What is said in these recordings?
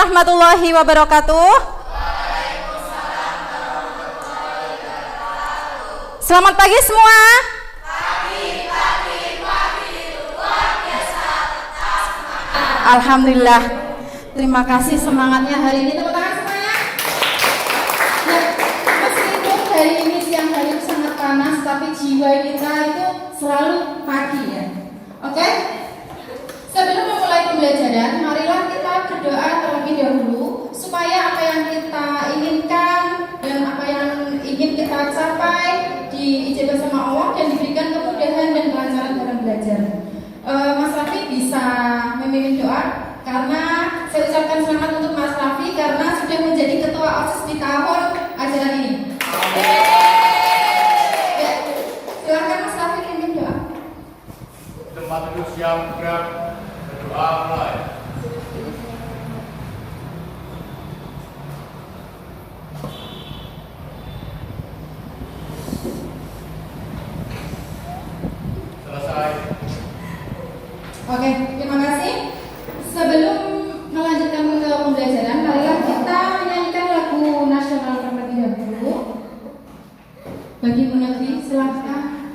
warahmatullahi wabarakatuh. Selamat pagi semua. Alhamdulillah. Terima kasih semangatnya hari ini, tepuk tangan semuanya. Ya, meskipun hari ini siang hari sangat panas, tapi jiwa kita itu selalu pagi ya. Oke? Sebelum memulai pembelajaran, marilah kita berdoa terlebih dahulu supaya apa yang kita inginkan dan apa yang ingin kita capai diijabah sama Allah dan diberikan kemudahan dan kelancaran dalam belajar. Mas Raffi bisa memimpin doa karena saya ucapkan selamat untuk Mas Raffi karena sudah menjadi ketua OSIS di tahun ajaran ini. Ya, silakan Mas Raffi memimpin doa. Tempat duduk siap gerak. Doa mulai. Selesai. Oke, terima kasih. Sebelum melanjutkan ke pembelajaran, marilah kita menyanyikan lagu nasional terlebih dahulu. Bagi Munafri, silahkan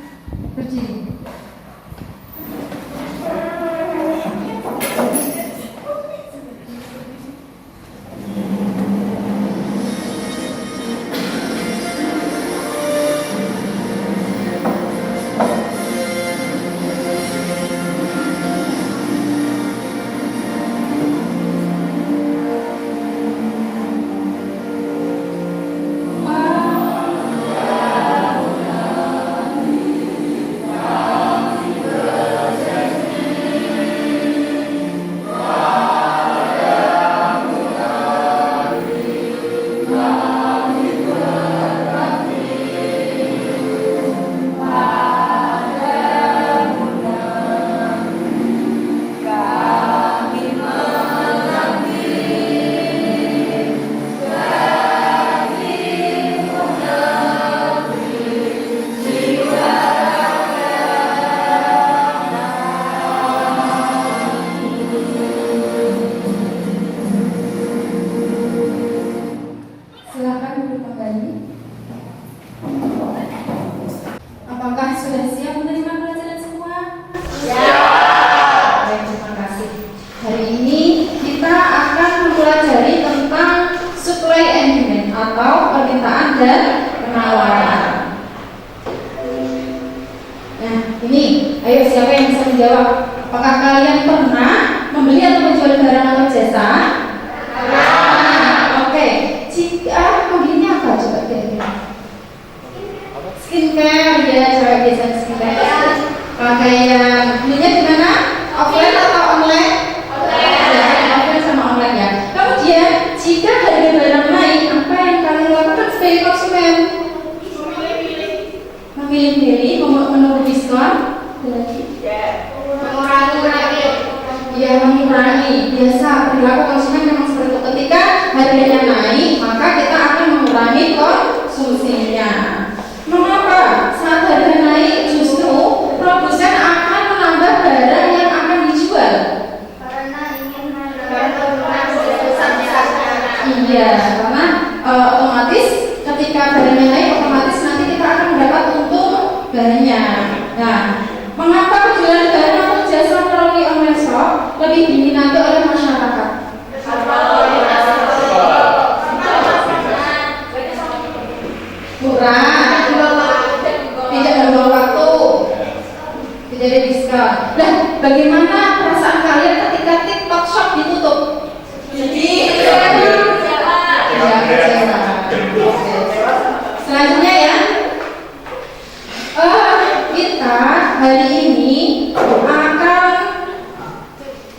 berdiri.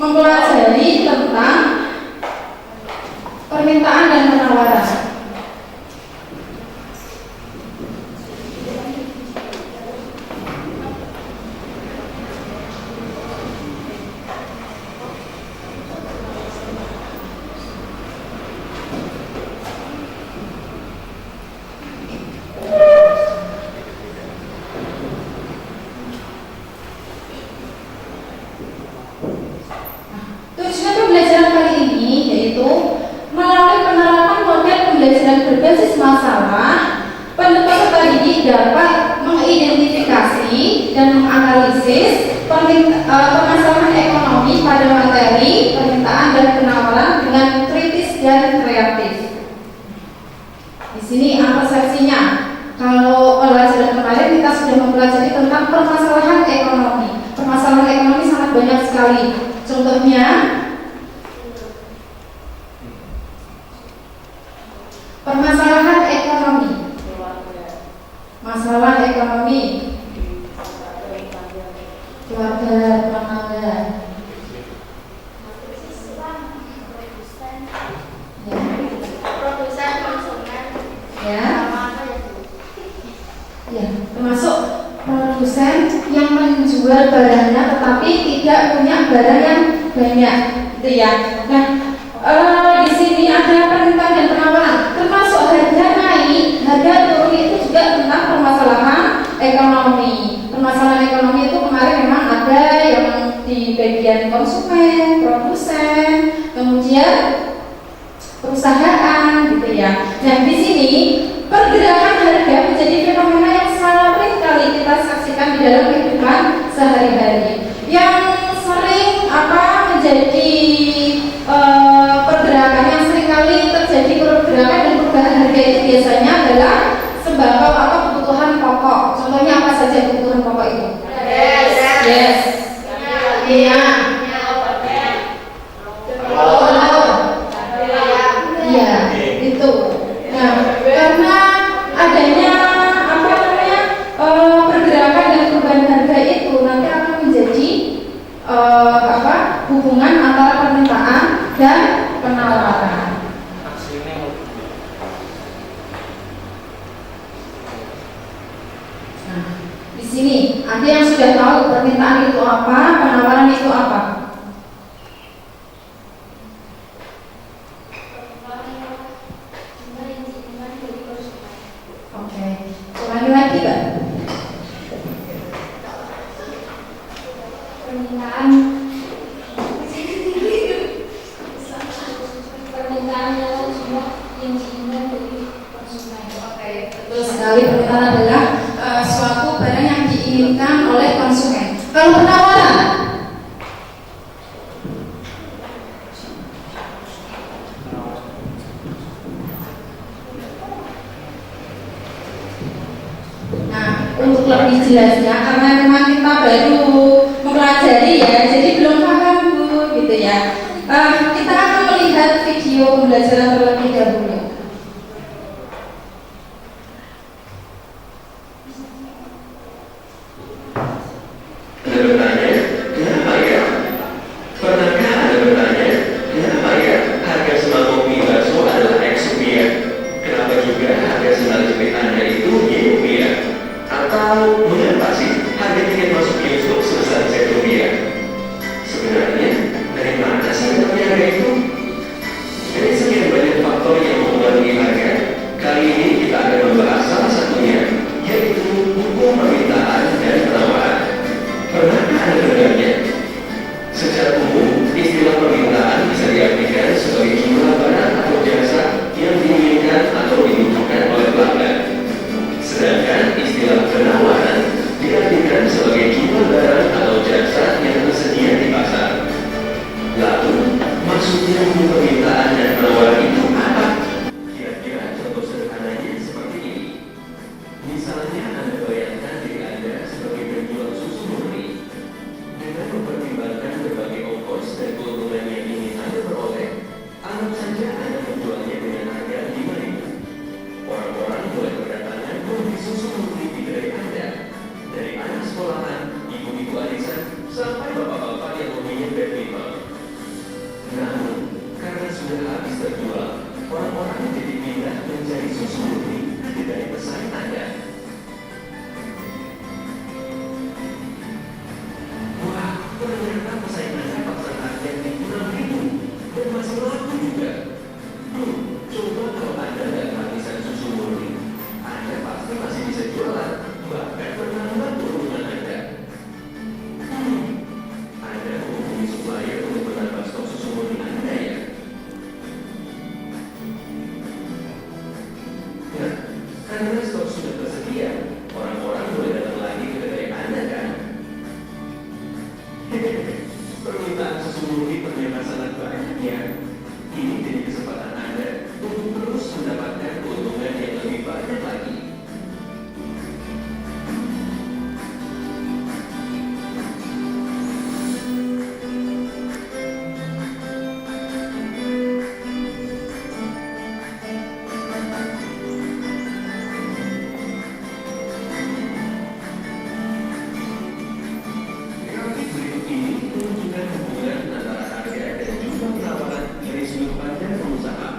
Mempelajari dan berbasis masalah, peserta didik dapat mengidentifikasi dan menganalisis permasalahan ekonomi pada materi, permintaan dan penawaran dengan kritis dan kreatif. Di sini persepsinya. Kalau pelajaran kemarin kita sudah mempelajari tentang permasalahan ekonomi. Permasalahan ekonomi sangat banyak sekali. Contohnya, permasalahan ekonomi, masalah ekonomi, keluarga, tetangga, produsen, konsumen, ya, ya, termasuk produsen yang menjual barangnya tetapi tidak punya barang yang banyak, gitu ya. Nah, di sini ada permintaan dan penawaran, termasuk harga naik, harga turun itu juga tentang permasalahan ekonomi. Permasalahan ekonomi itu kemarin memang ada yang di bagian konsumen, produsen, kemudian perusahaan, gitu ya. Nah, di sini pergerakan harga menjadi fenomena yang sering kali kita saksikan di dalam kehidupan sehari-hari. Yang sering menjadi pergerakan yang sering kali terjadi pergerakan dan perubahan harga itu biasanya adalah sembako atau kebutuhan pokok. Contohnya apa saja kebutuhan pokok itu? Yes. Iya. Iya, itu. Nah, karena adanya pergerakan dan perubahan harga itu nanti akan menjadi hubungan antara permintaan dan penawaran. Nah, di sini ada yang sudah tahu permintaan itu apa, penawaran itu apa? Oke, ulangi lagi Mbak. permintaan yang semua yang diinginkan dari konsumen. Oke, betul sekali. Permintaan adalah suatu barang yang diinginkan oleh konsumen. Kalau penawaran, nah, untuk lebih jelasnya, karena memang kita baru mempelajari ya, jadi belum paham Bu, gitu ya. Kita akan melihat video pembelajaran terlebih dahulu. Anda bertanya, kenapa ya? Pernahkah Anda bertanya, kenapa ya harga sembako mie bakso adalah X rupiah? Kenapa juga harga sendal jepit Anda itu Y rupiah? Atau mengapa sih harga tiket masuk bioskop sebesar Z rupiah? Sebenarnya, dari mana sih datangnya harga itu? Dari sekian banyak faktor yang mempengaruhi harga, kali ini kita akan membahas salah satunya, yaitu hukum permintaan dan penawaran. Pernahkah Anda mendengarnya? Secara umum, istilah permintaan bisa diartikan sebagai jumlah barang atau jasa yang diinginkan atau dibutuhkan oleh pelanggan. Sedangkan istilah penawaran diartikan sebagai jumlah barang atau jasa yang tersedia di pasar. Lalu, maksudnya hukum permintaan dan penawaran itu apa? Kira-kira contoh sederhananya seperti ini. Misalnya Anda bayangkan diri Anda sebagai penjual susu murni. Dengan mempertimbangkan berbagai ongkos dan keuntungan yang ingin Anda peroleh, anggap saja Anda menjualnya dengan harga 5.000. Orang-orang mulai berdatangan membeli susu murni di kedai Anda. Dari anak sekolahan, ibu-ibu arisan, sampai bapak-bapak yang memilih badminton. Namun, karena sudah habis terjual, orang-orang menjadi pindah mencari susu murni di kedai pesaing Anda. Wah, ternyata pesaing Anda pasang harga di 6.000 dan masih laku juga. Coba kalau Anda nggak kehabisan susu murni, Anda pasti masih bisa jualan, bahkan menambah keuntungan Anda. Anda menghubungi supplier untuk menambah stok susu murni Anda ya? Ya, ini jadi kesempatan Anda untuk terus mendapatkan keuntungan yang lebih banyak lagi. Grafik berikut ini menunjukkan hubungan antara harga dan jumlah penawaran dari sudut pandang pengusaha.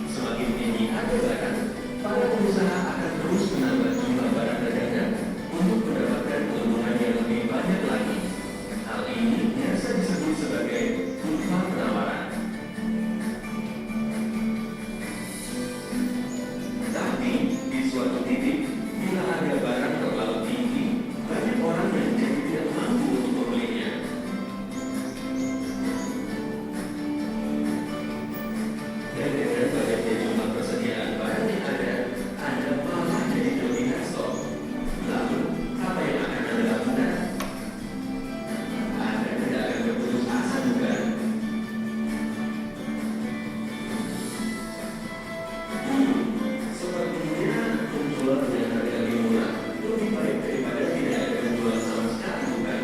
Semakin tinggi harga barang, para pengusaha akan terus menambah jumlah barang dagangan untuk mendapatkan keuntungan yang lebih banyak lagi. Hal ini biasa disebut sebagai kurva penawaran. Tapi di suatu titik, bila harga barang terlalu tinggi, banyak orang yang jadi tidak mampu untuk membelinya. Dan dengan banyaknya jumlah persediaan barang yang ada, Anda malah jadi kelebihan stok. Lalu, apa yang akan Anda lakukan? Anda tidak akan berputus asa, bukan? Sepertinya menjual dengan harga lebih murah lebih baik daripada tidak ada penjualan sama sekali, bukan?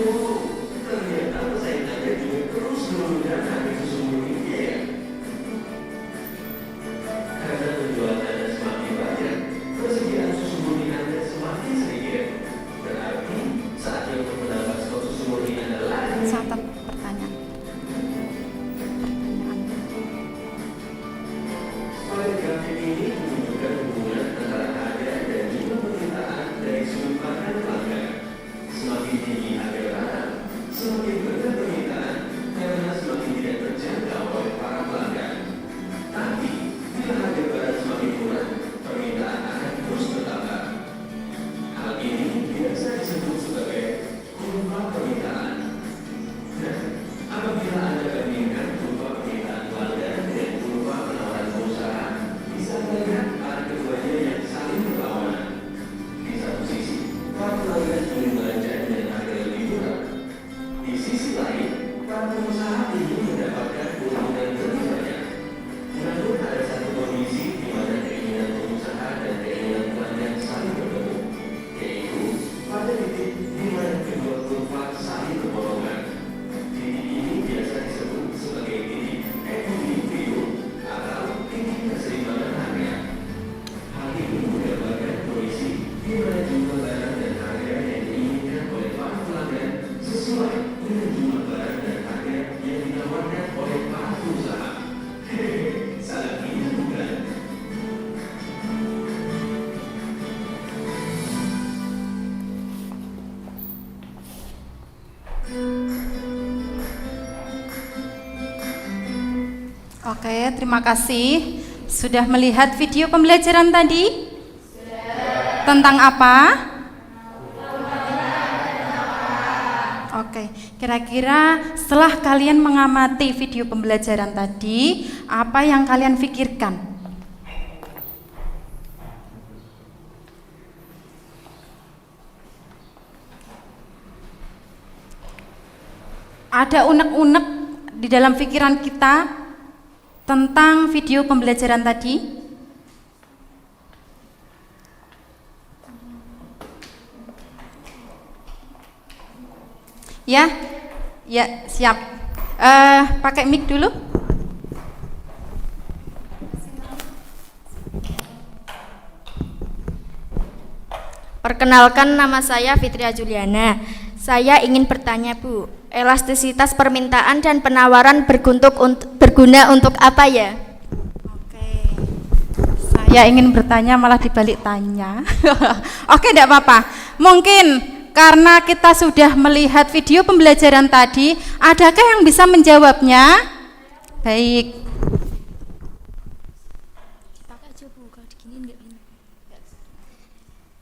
Oh, ternyata pesaing Anda juga terus menurunkan harga susu murninya ya. Karena penjualan Anda semakin banyak, persediaan susu murni Anda semakin sedikit. Berarti saatnya untuk menambah stok susu murni Anda lagi. Catat pertanyaan. Oleh grafik ini menunjukkan hubungan antara harga dan jumlah permintaan dari sudut pandang pelanggan. Semakin tinggi harga barang, semakin rendah permintaan karena semakin tidak terjangkau oleh para pelanggan. Tapi, bila harga barang semakin murah, permintaan akan terus bertambah. Hal ini biasa disebut sebagai kurva permintaan. Nah, apabila Anda bandingkan kurva permintaan pelanggan dengan kurva penawaran pengusaha, bisa melihat arah keduanya yang saling berlawanan. Di satu sisi, para pelanggan ingin belanja dengan harga lebih murah. Di sisi lain, para pengusaha ingin mendapatkan keuntungan lebih banyak. Namun ada satu kondisi di mana keinginan pengusaha dan keinginan pelanggan saling bertemu, yaitu pada titik di mana kedua kurva saling berborongan. Titik ini biasa disebut sebagai titik equilibrium atau titik keseimbangan harga. Hal ini menggambarkan kondisi di mana jumlah barang dan harga yang diinginkan oleh para pelanggan sesuai dengan jumlah barang dan harga yang ditawarkan oleh para pengusaha. Hehehe, sangat indah bukan? Oke, terima kasih. Sudah melihat video pembelajaran tadi? Tentang apa? Oke, kira-kira setelah kalian mengamati video pembelajaran tadi, apa yang kalian pikirkan? Ada unek-unek di dalam pikiran kita tentang video pembelajaran tadi? Ya, ya siap. Pakai mic dulu. Perkenalkan, nama saya Fitria Juliana. Saya ingin bertanya, Bu, elastisitas permintaan dan penawaran berguna untuk apa ya? Oke. Saya ingin bertanya malah dibalik tanya. Oke, enggak apa-apa. Mungkin karena kita sudah melihat video pembelajaran tadi, adakah yang bisa menjawabnya? Baik.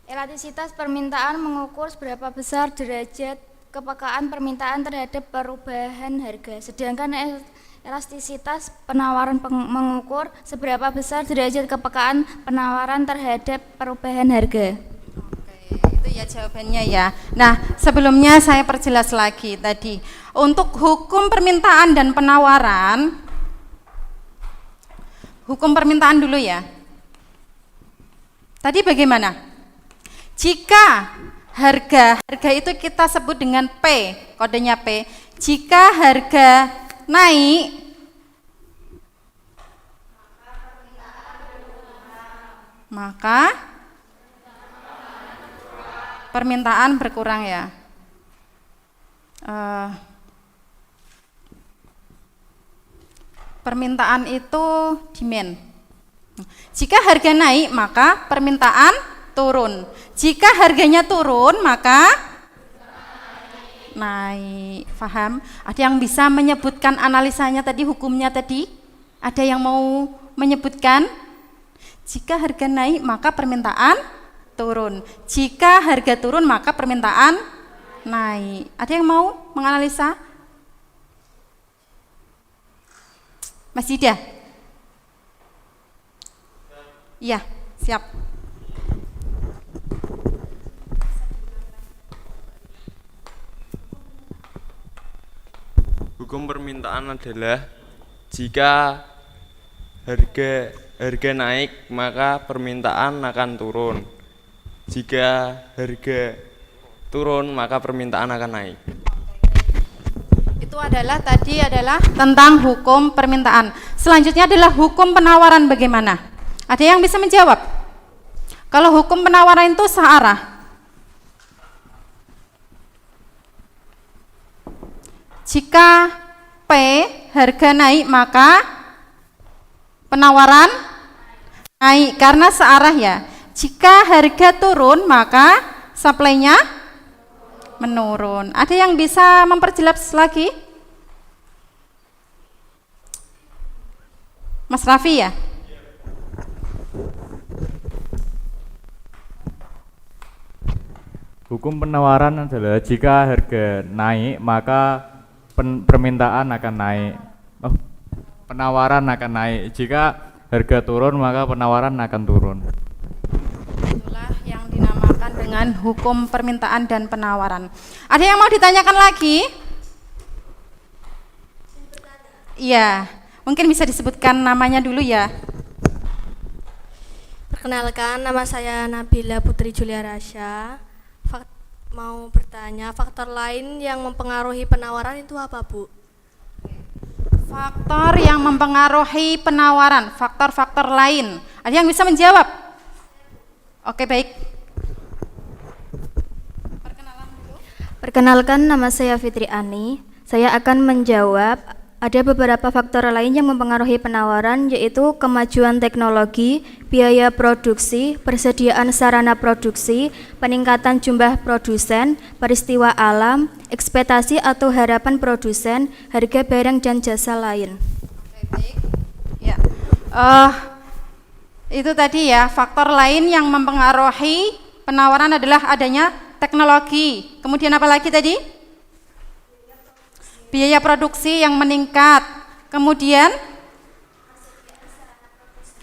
Elastisitas permintaan mengukur seberapa besar derajat kepekaan permintaan terhadap perubahan harga. Sedangkan elastisitas penawaran mengukur seberapa besar derajat kepekaan penawaran terhadap perubahan harga. Oke, itu Itu ya jawabannya ya. Nah, sebelumnya saya perjelas lagi tadi. Untuk hukum permintaan dan penawaran, hukum permintaan dulu ya. Tadi bagaimana? Jika harga itu kita sebut dengan P, kodenya P. Jika harga naik, maka permintaan berkurang ya. Permintaan itu demand. Jika harga naik, maka permintaan turun. Jika harganya turun, maka naik. Paham? Ada yang bisa menyebutkan analisanya tadi, hukumnya tadi? Ada yang mau menyebutkan? Jika harga naik, maka permintaan turun. Jika harga turun, maka permintaan naik. Ada yang mau menganalisa? Mas Ida? Iya, siap. Hukum permintaan adalah jika harga naik maka permintaan akan turun. Jika harga turun maka permintaan akan naik. Itu tadi adalah tentang hukum permintaan. Selanjutnya adalah hukum penawaran bagaimana? Ada yang bisa menjawab? Kalau hukum penawaran itu searah. Jika P harga naik maka penawaran naik karena searah ya. Jika harga turun maka supply-nya menurun. Ada yang bisa memperjelas lagi? Mas Raffi ya? Hukum penawaran adalah jika harga naik maka permintaan akan naik. Penawaran akan naik. Jika harga turun maka penawaran akan turun. Itulah yang dinamakan dengan hukum permintaan dan penawaran. Ada yang mau ditanyakan lagi? Iya, mungkin bisa disebutkan namanya dulu ya. Perkenalkan, nama saya Nabila Putri Julia Rasya. Mau bertanya, faktor lain yang mempengaruhi penawaran itu apa, Bu? Faktor yang mempengaruhi penawaran, faktor-faktor lain. Ada yang bisa menjawab? Oke, baik. Perkenalkan, nama saya Fitri Ani. Saya akan menjawab ada beberapa faktor lain yang mempengaruhi penawaran, yaitu kemajuan teknologi, biaya produksi, persediaan sarana produksi, peningkatan jumlah produsen, peristiwa alam, ekspektasi atau harapan produsen, harga barang dan jasa lain. Oke, baik. Ya. Itu tadi ya, faktor lain yang mempengaruhi penawaran adalah adanya teknologi. Kemudian apa lagi tadi? Biaya produksi yang meningkat. Kemudian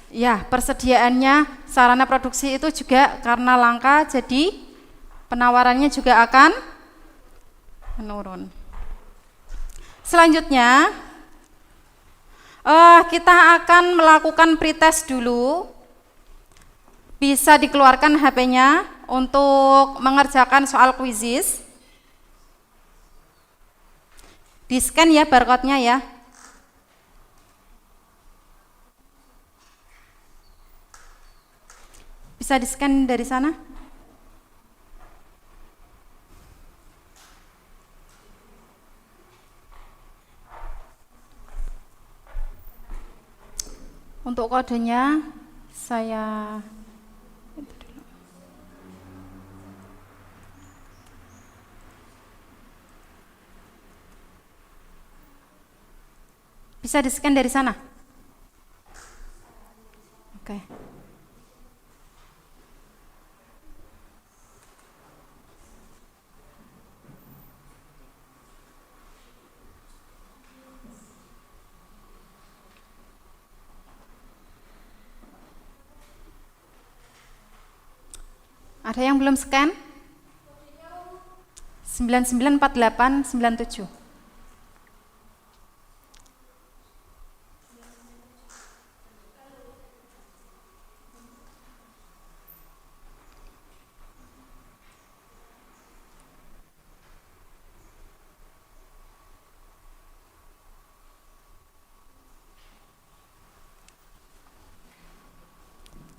ya, persediaannya sarana produksi itu juga karena langka, jadi penawarannya juga akan menurun. Selanjutnya kita akan melakukan pretest dulu. Bisa dikeluarkan HP-nya untuk mengerjakan soal kuisis. Di-scan ya barcode-nya ya. Bisa di-scan dari sana? Untuk kodenya saya bisa di-scan dari sana? Oke. Ada yang belum scan? 994897.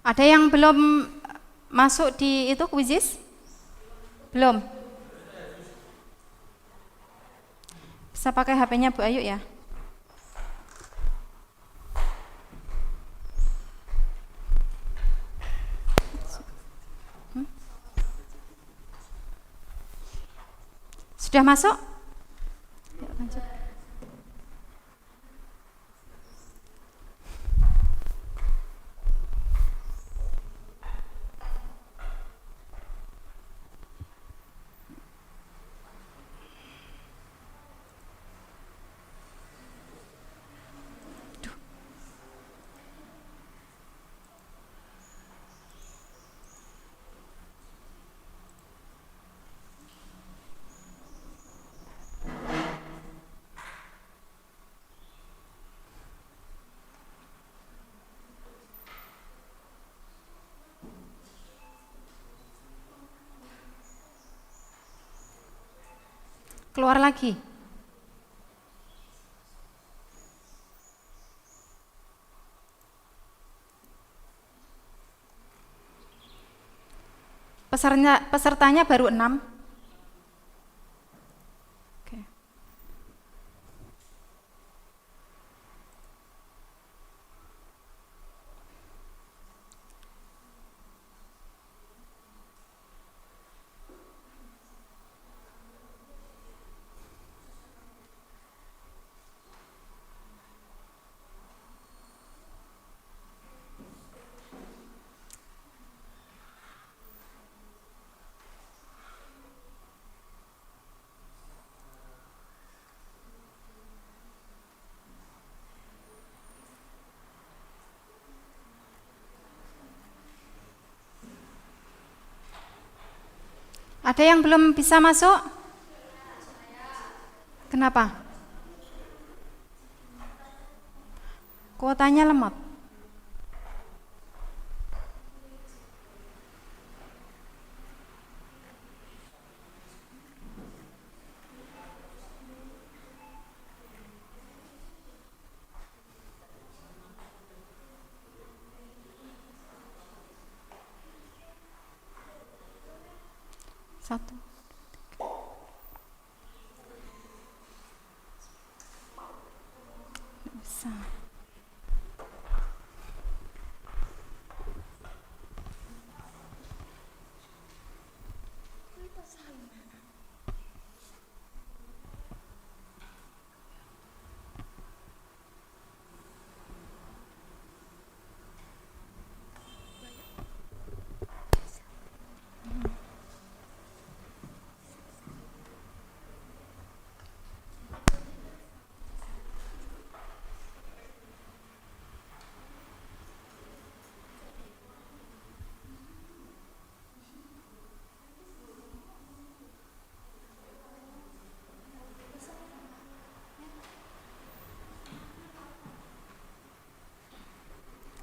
Ada yang belum masuk di itu kuisis? Belum? Bisa pakai HP-nya Bu Ayu ya? Sudah masuk? Yuk, lanjut. Keluar lagi. Pesertanya baru 6. Oke. Ada yang belum bisa masuk? Kenapa? Kuotanya lemot. Satu. Nggak bisa.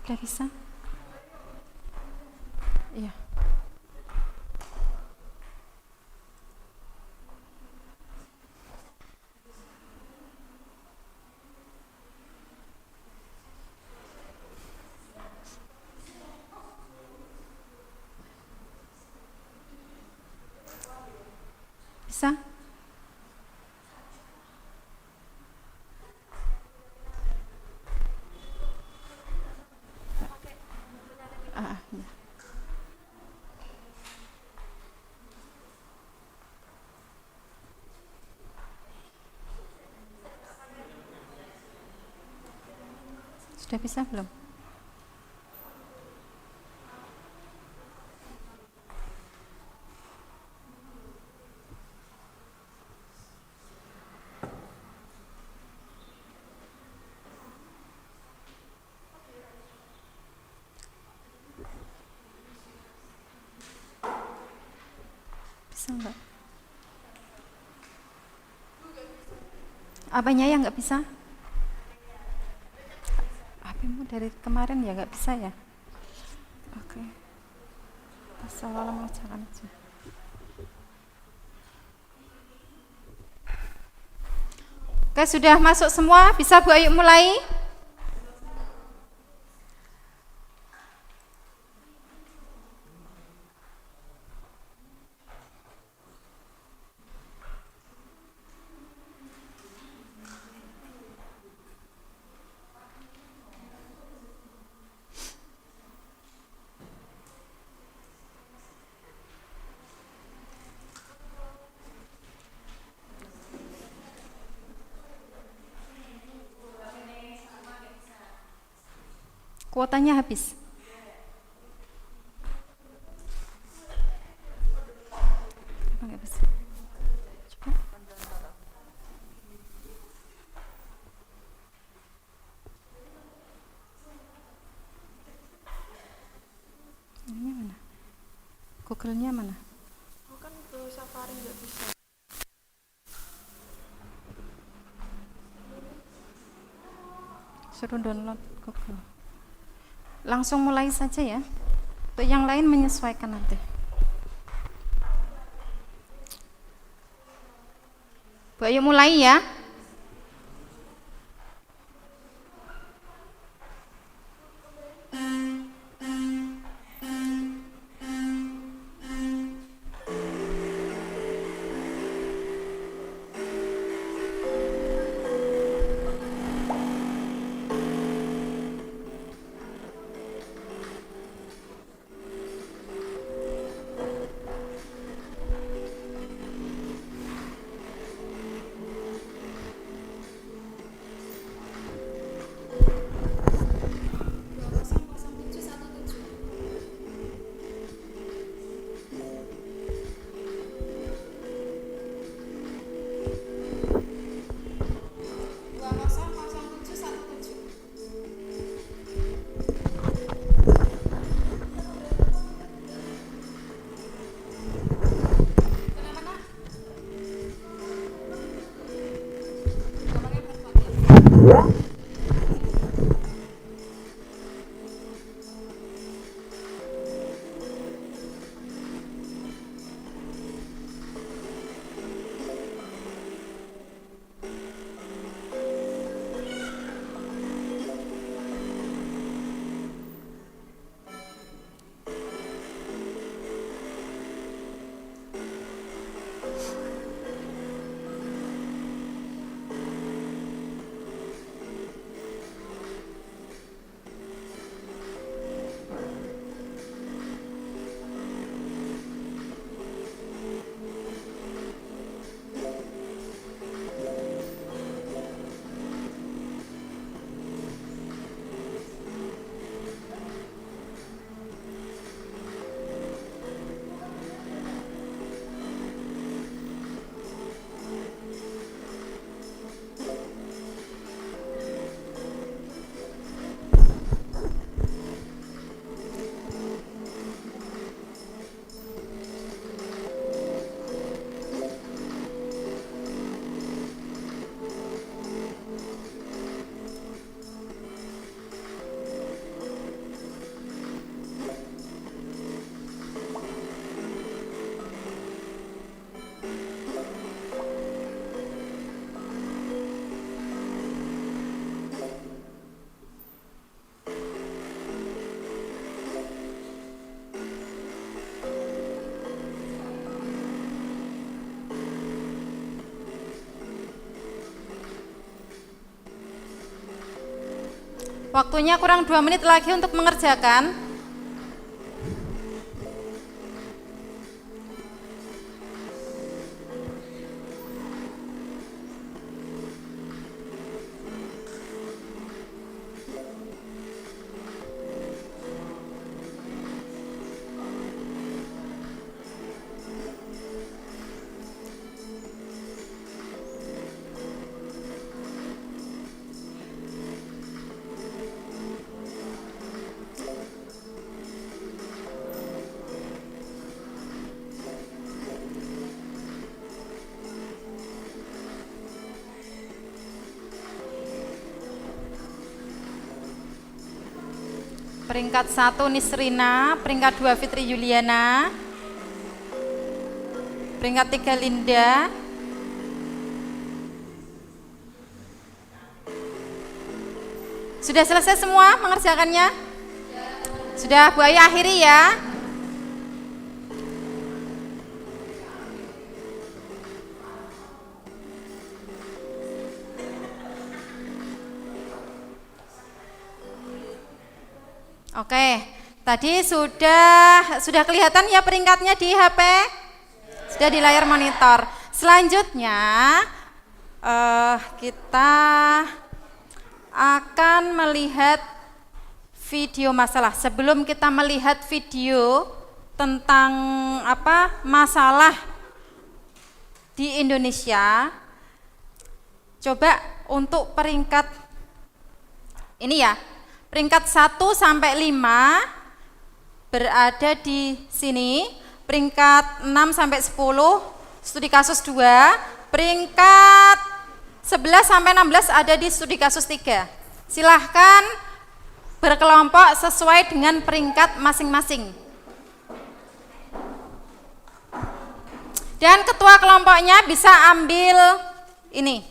Udah bisa? Iya. Bisa? Ya. Sudah bisa belum? Bisa enggak? Apanya yang nggak bisa? HP-mu dari kemarin ya nggak bisa ya? Oke. Assalamualaikum mengerjakan aja. Oke, sudah masuk semua? Bisa Bu Ayu mulai? Kuotanya habis. Kenapa nggak bisa? Coba. Ininya mana? Google-nya mana? Kan ke Safari nggak bisa. Suruh download Google. Langsung mulai saja ya. Untuk yang lain menyesuaikan nanti. Bu Ayu mulai ya. Waktunya kurang 2 menit lagi untuk mengerjakan. Peringkat 1 Nisrina, peringkat 2 Fitri Juliana, peringkat 3 Linda, sudah selesai semua mengerjakannya? Sudah, Bu Ayu akhiri ya. Oke, tadi sudah kelihatan ya peringkatnya di HP? Sudah di layar monitor. Selanjutnya kita akan melihat video masalah. Sebelum kita melihat video tentang masalah di Indonesia, coba untuk peringkat ini ya, peringkat 1 sampai 5 berada di sini, peringkat 6 sampai 10 studi kasus 2, peringkat 11 sampai 16 ada di studi kasus 3. Silahkan berkelompok sesuai dengan peringkat masing-masing. Dan ketua kelompoknya bisa ambil ini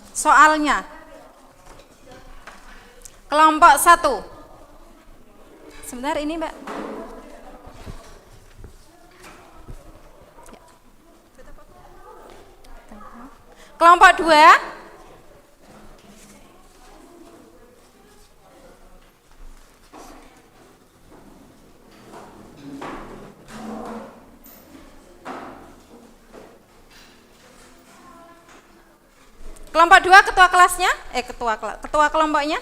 soalnya. Kelompok 1. Sebentar ini Mbak. Kelompok 2. Kelompok 2 ketua kelasnya, ketua kelompoknya.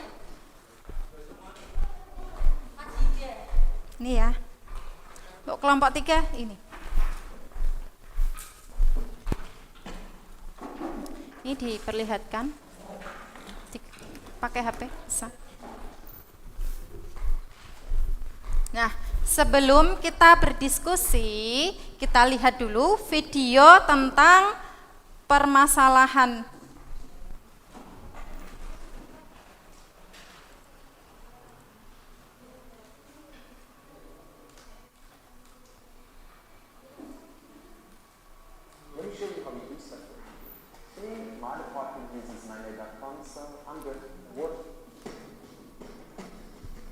Ini ya. Untuk kelompok 3 ini. Ini diperlihatkan. Pakai HP bisa. Nah, sebelum kita berdiskusi, kita lihat dulu video tentang permasalahan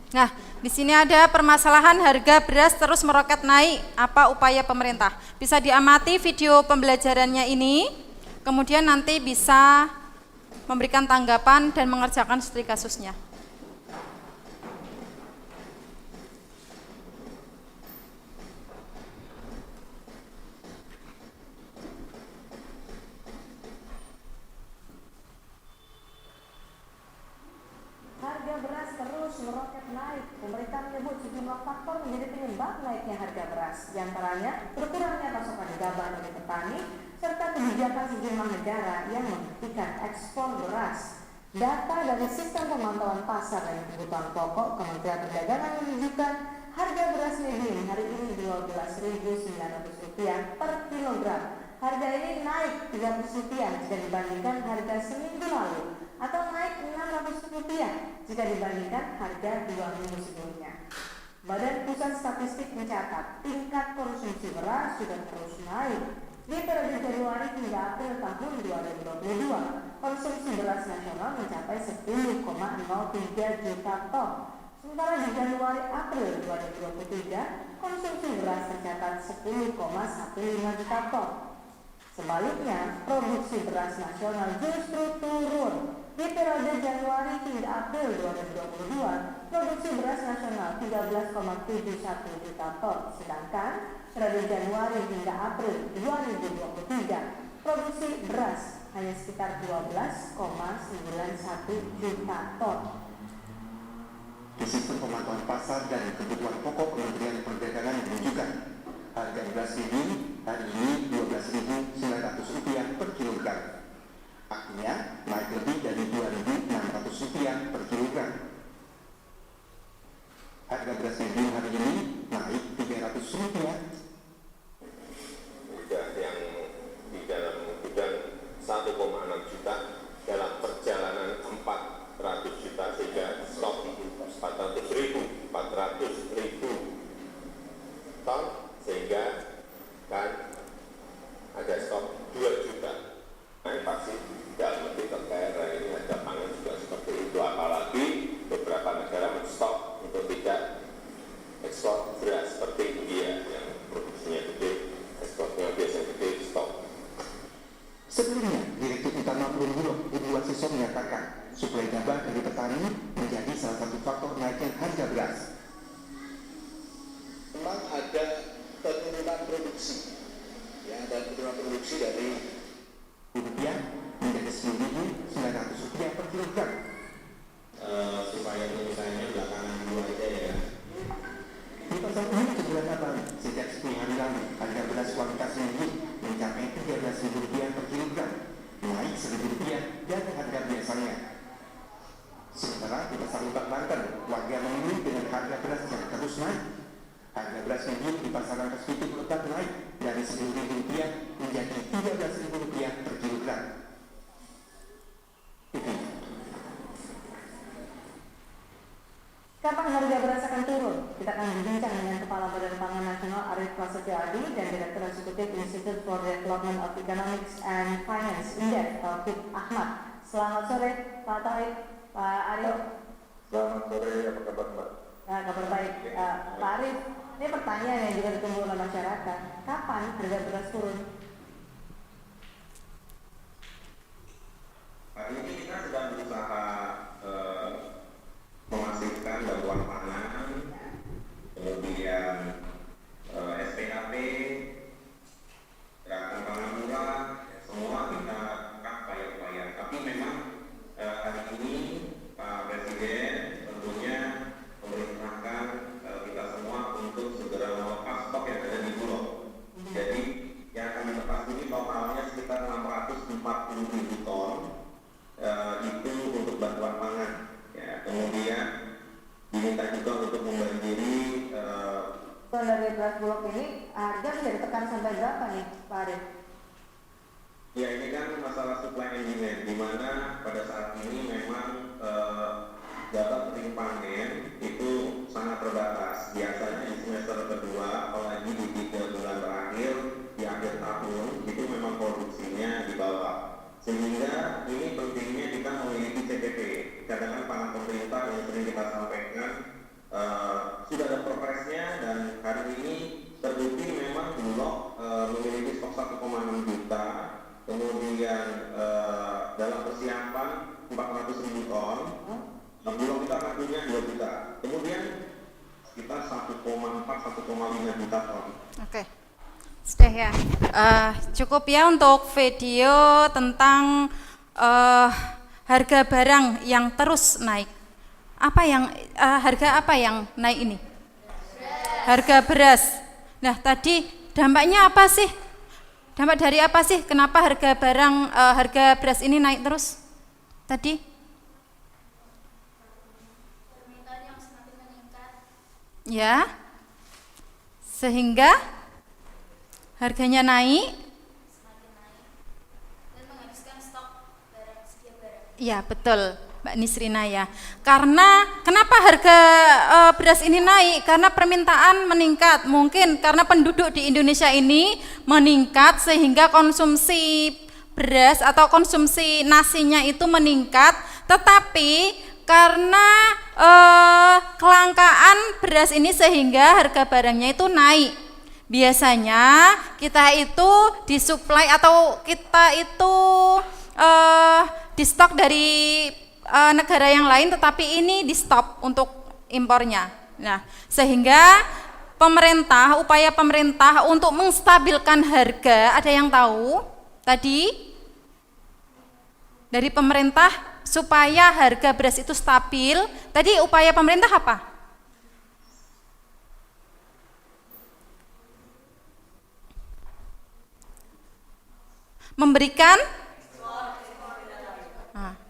Nah, di sini ada permasalahan harga beras terus meroket naik. Apa upaya pemerintah? Bisa diamati video pembelajarannya ini, kemudian nanti bisa memberikan tanggapan dan mengerjakan studi kasusnya. Harga beras terus meroket naik. Pemerintah menyebut sejumlah faktor menjadi penyebab naiknya harga beras. Di antaranya berkurangnya pasokan gabah dari petani serta kebijakan sejumlah negara yang menghentikan ekspor beras. Data dari Sistem Pemantauan Pasar dan Kebutuhan Pokok Kementerian Perdagangan menunjukkan harga beras medium hari ini Rp12.900 per kilogram. Harga ini naik Rp300 jika dibandingkan harga seminggu lalu, atau naik Rp600 jika dibandingkan harga 2 minggu sebelumnya. Badan Pusat Statistik mencatat tingkat konsumsi beras sudah terus naik. Di periode Januari hingga April tahun 2022, konsumsi beras nasional mencapai 10,03 juta ton. Sementara di Januari-April 2023, konsumsi beras tercatat 10,15 juta ton. Sebaliknya, produksi beras nasional justru turun. Di periode Januari hingga April 2022, produksi beras nasional 13,71 juta ton, sedangkan periode Januari hingga April 2023, produksi beras hanya sekitar 12,91 juta ton. Di Sistem Pemantauan Pasar dan Kebutuhan Pokok Kementerian Perdagangan menunjukkan harga beras medium hari ini Rp12.900 per kilogram. Artinya naik lebih dari Rp2.600 per kilogram. Harga beras medium hari ini naik Rp300. Udah yang di dalam gudang 1,6 juta dalam perjalanan 400 juta sehingga stok 400.400 Bulog, Ibu Wasiso menyatakan suplai gabah dari petani menjadi salah satu faktor naiknya harga beras. Memang ada penurunan produksi, ya, dan penurunan produksi dari Rupiah menjadi Rp10.900 per kilogram. supaya penyelesaiannya belakangan dulu aja ya. Di pasar unik ke bulan Abang, sejak 10 hari lalu, harga beras kualitas medium mencapai Rp13.000 per kilogram, naik Rp1.000 dari harga biasanya. Sementara di pasar Lebak Banten, warga mengeluh dengan harga beras yang terus naik. Harga beras medium di pasaran Kespitik Lebak naik dari Rp10.000 menjadi Rp13.000 per kilogram. Kapan harga beras akan turun? Kita akan berbincang dengan Kepala Badan Pangan Nasional Arief Prasetyo Adi dan Direktur Eksekutif Institute for Development of Economics and Finance Indef, Taufik Ahmad. Selamat sore Pak Taufik, Pak Arief. Selamat sore, apa kabar Mbak? Kabar baik. Pak Arief, ini pertanyaan yang juga ditunggu oleh masyarakat. Kapan harga beras turun? Hari ini kita sedang berusaha memastikan bantuan pangan, kemudian SPKP, gerakan pangan murah, semua kita lakukan upaya-upaya. Tapi memang hari ini Pak Presiden tentunya memerintahkan kita semua untuk segera melepas stok yang ada di Bulog. Jadi yang kami lepas ini totalnya sekitar 640.000 ton, itu untuk bantuan pangan. Ya, kemudian diminta juga untuk membanjiri dari beras Bulog ini harga bisa ditekan sampai berapa nih Pak Arief? Ya, ini kan masalah supply and demand, di mana pada saat ini memang data kering panen itu sangat terbatas. Biasanya di semester kedua, apalagi di 3 bulan terakhir di akhir tahun itu memang produksinya di bawah. Sehingga ini pentingnya kita memiliki CPP, cadangan pangan pemerintah yang sering kita sampaikan. Sudah ada perpresnya dan hari ini terbukti memang Bulog memiliki stok 1,6 juta, kemudian dalam persiapan 400.000 ton, Bulog kita akan punya 2 juta, kemudian sekitar 1,4-1,5 juta ton. Oke. Sudah ya, cukup ya untuk video tentang harga barang yang terus naik. Harga apa yang naik ini? Harga beras. Nah tadi dampaknya apa sih? Dampak dari apa sih? Kenapa harga beras ini naik terus? Tadi? Permintaan yang semakin meningkat. Ya, sehingga harganya naik Dan menghabiskan stok sedia barang. ya betul Mbak Nisrina ya, karena kenapa harga beras ini naik? Karena permintaan meningkat, mungkin karena penduduk di Indonesia ini meningkat sehingga konsumsi beras atau konsumsi nasinya itu meningkat, tetapi karena kelangkaan beras ini sehingga harga barangnya itu naik. Biasanya kita itu disuplai atau kita itu di stok dari negara yang lain, tetapi ini di stop untuk impornya. Nah, sehingga upaya pemerintah untuk menstabilkan harga, ada yang tahu tadi dari pemerintah supaya harga beras itu stabil, tadi upaya pemerintah apa?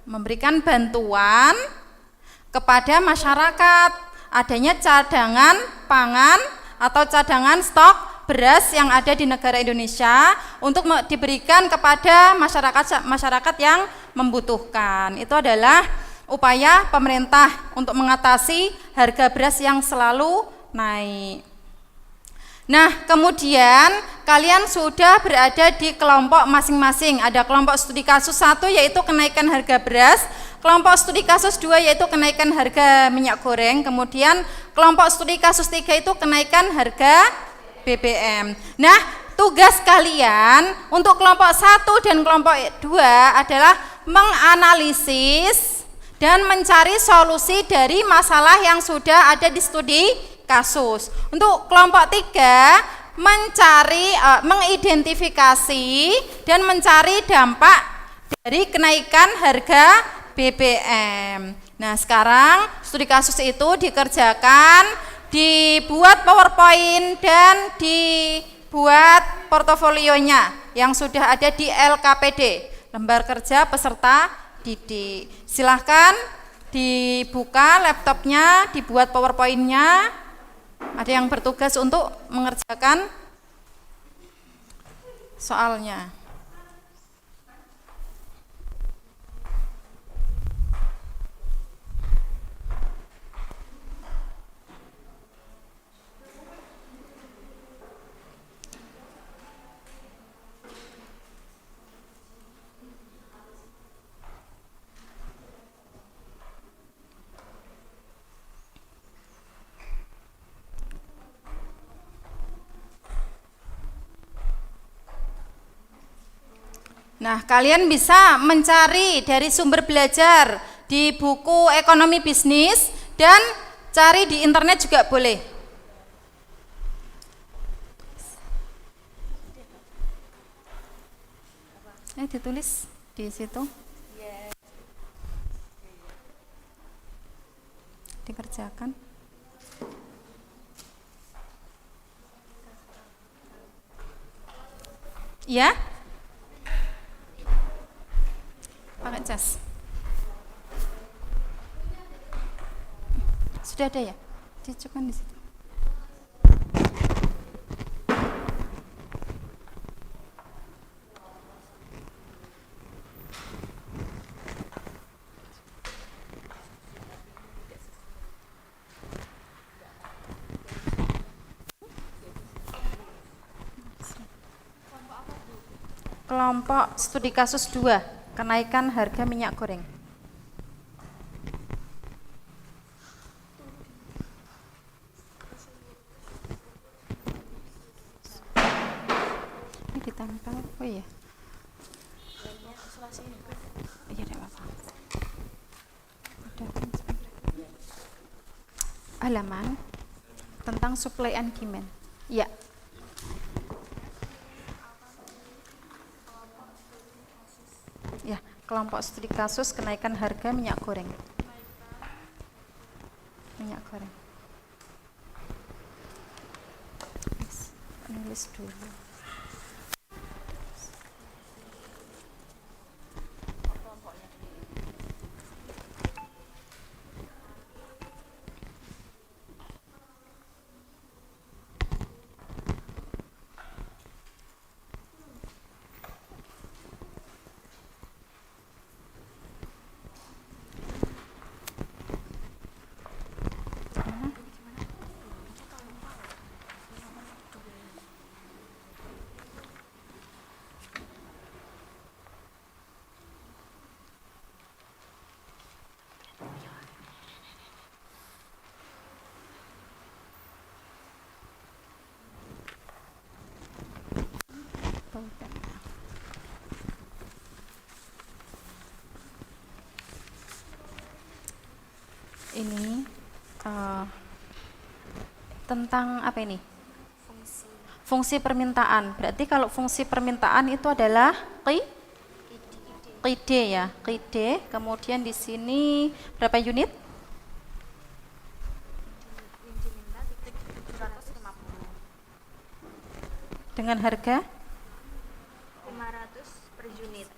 Memberikan bantuan kepada masyarakat, adanya cadangan pangan atau cadangan stok beras yang ada di negara Indonesia untuk diberikan kepada masyarakat yang membutuhkan. Itu adalah upaya pemerintah untuk mengatasi harga beras yang selalu naik. Nah, kemudian kalian sudah berada di kelompok masing-masing. Ada kelompok studi kasus 1 yaitu kenaikan harga beras, kelompok studi kasus 2 yaitu kenaikan harga minyak goreng, kemudian kelompok studi kasus 3 itu kenaikan harga BBM. Nah, tugas kalian untuk kelompok 1 dan kelompok 2 adalah menganalisis dan mencari solusi dari masalah yang sudah ada di studi kasus. Untuk kelompok 3 mengidentifikasi dan mencari dampak dari kenaikan harga BBM. Nah, sekarang studi kasus itu dikerjakan, dibuat PowerPoint dan dibuat portofolionya yang sudah ada di LKPD, lembar kerja peserta didik. Silahkan dibuka laptopnya, dibuat PowerPoint-nya. Ada yang bertugas untuk mengerjakan soalnya. Nah, kalian bisa mencari dari sumber belajar di buku ekonomi bisnis dan cari di internet juga boleh. Ditulis di situ. Dikerjakan. Ya? Pakai cas. Sudah ada ya? Dicukan di situ. Kelompok studi kasus 2. Kenaikan harga minyak goreng. Ini ditempel, oh iya. Iya, tidak apa-apa. Halaman tentang supply and demand. Ya. Ya, kelompok studi kasus kenaikan harga minyak goreng. Minyak goreng. Nulis dulu. Ini tentang apa ini? Fungsi permintaan. Berarti kalau fungsi permintaan itu adalah QID ya, QID. Kemudian di sini berapa unit? 750. Dengan harga 500 per unit.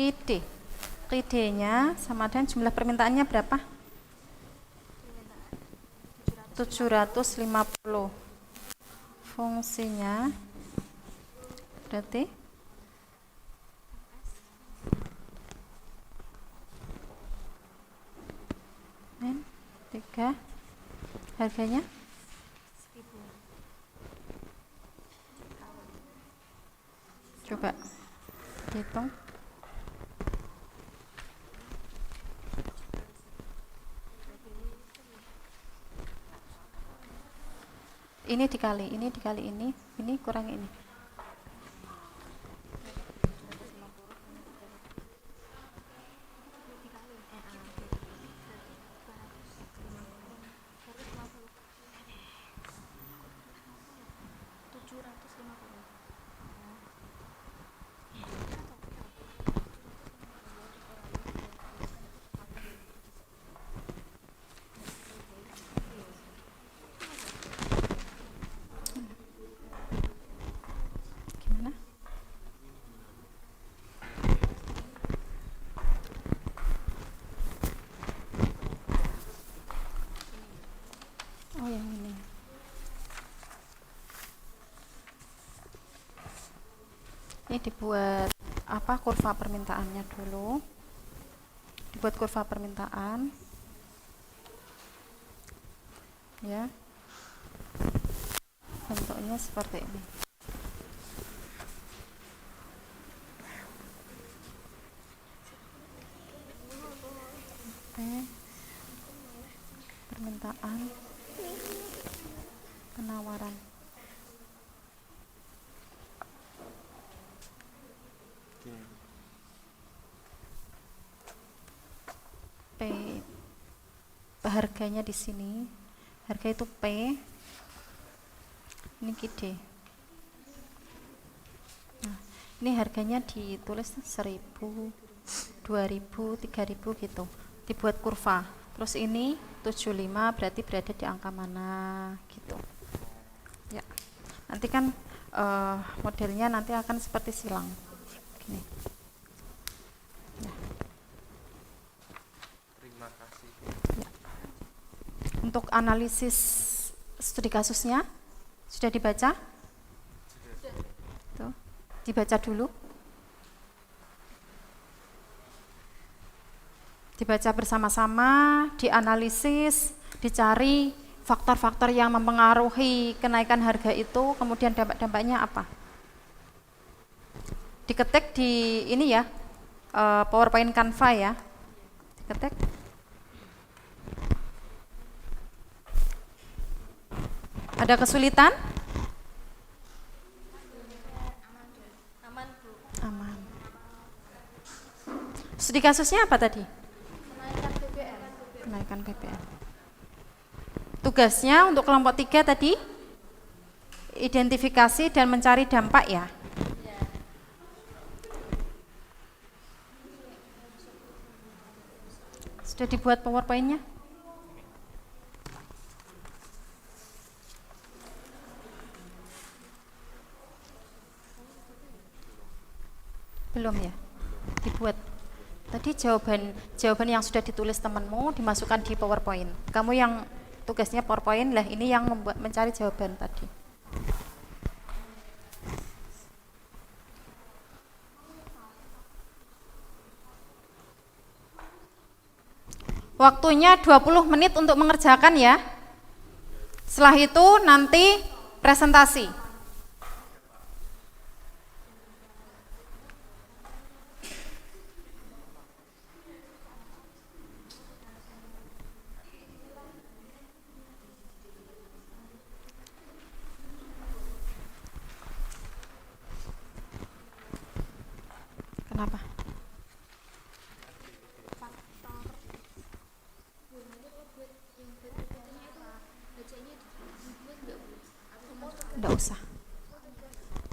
QID-nya sama dengan jumlah permintaannya berapa? 750. Fungsinya berarti N3, harganya 1000. Coba hitung. ini dikali ini kurang ini. Gimana? Oh, yang ini. Ini dibuat apa, kurva permintaannya dulu. Dibuat kurva permintaan. Ya. Bentuknya seperti ini. Oke. Permintaan. Penawaran. P. Harganya di sini. Harga itu P. Ini D. Nah, ini harganya ditulis 1.000, 2.000, 3.000 gitu. Dibuat kurva. Terus ini 75 berarti berada di angka mana gitu. Ya. Nanti kan modelnya nanti akan seperti silang. Gini. Ya. Terima kasih. Ya. Untuk analisis studi kasusnya sudah dibaca? Tuh, dibaca dulu. Dibaca bersama-sama, dianalisis, dicari faktor-faktor yang mempengaruhi kenaikan harga itu, kemudian dampak-dampaknya apa. Diketik di ini ya, PowerPoint Canva ya. Diketik. Ada kesulitan? Aman. Studi kasusnya apa tadi? Kenaikan BBM. Tugasnya untuk kelompok 3 tadi identifikasi dan mencari dampak ya. Sudah dibuat PowerPoint-nya? Belum ya? Dibuat. Tadi jawaban yang sudah ditulis temanmu dimasukkan di PowerPoint. Kamu yang tugasnya PowerPoint lah, ini yang mencari jawaban tadi. Waktunya 20 menit untuk mengerjakan ya. Setelah itu nanti presentasi. Kenapa? Enggak usah.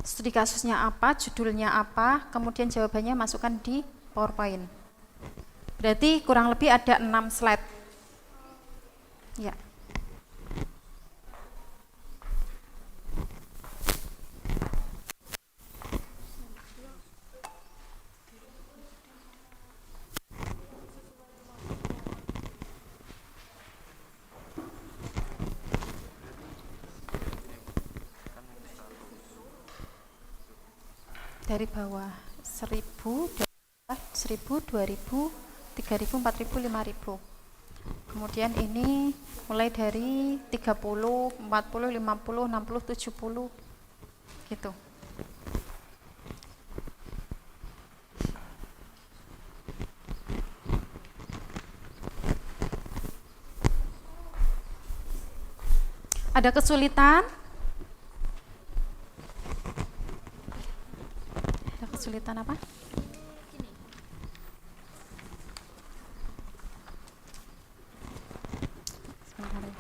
Studi kasusnya apa, judulnya apa, kemudian jawabannya masukkan di PowerPoint. Berarti kurang lebih ada 6 slide. Ya. Dari bawah 1.000, 2.000, 3.000, 4.000, 5.000. Kemudian ini mulai dari 30, 40, 50, 60, 70 gitu. Ada kesulitan? kesulitan apa? Sebentar ya.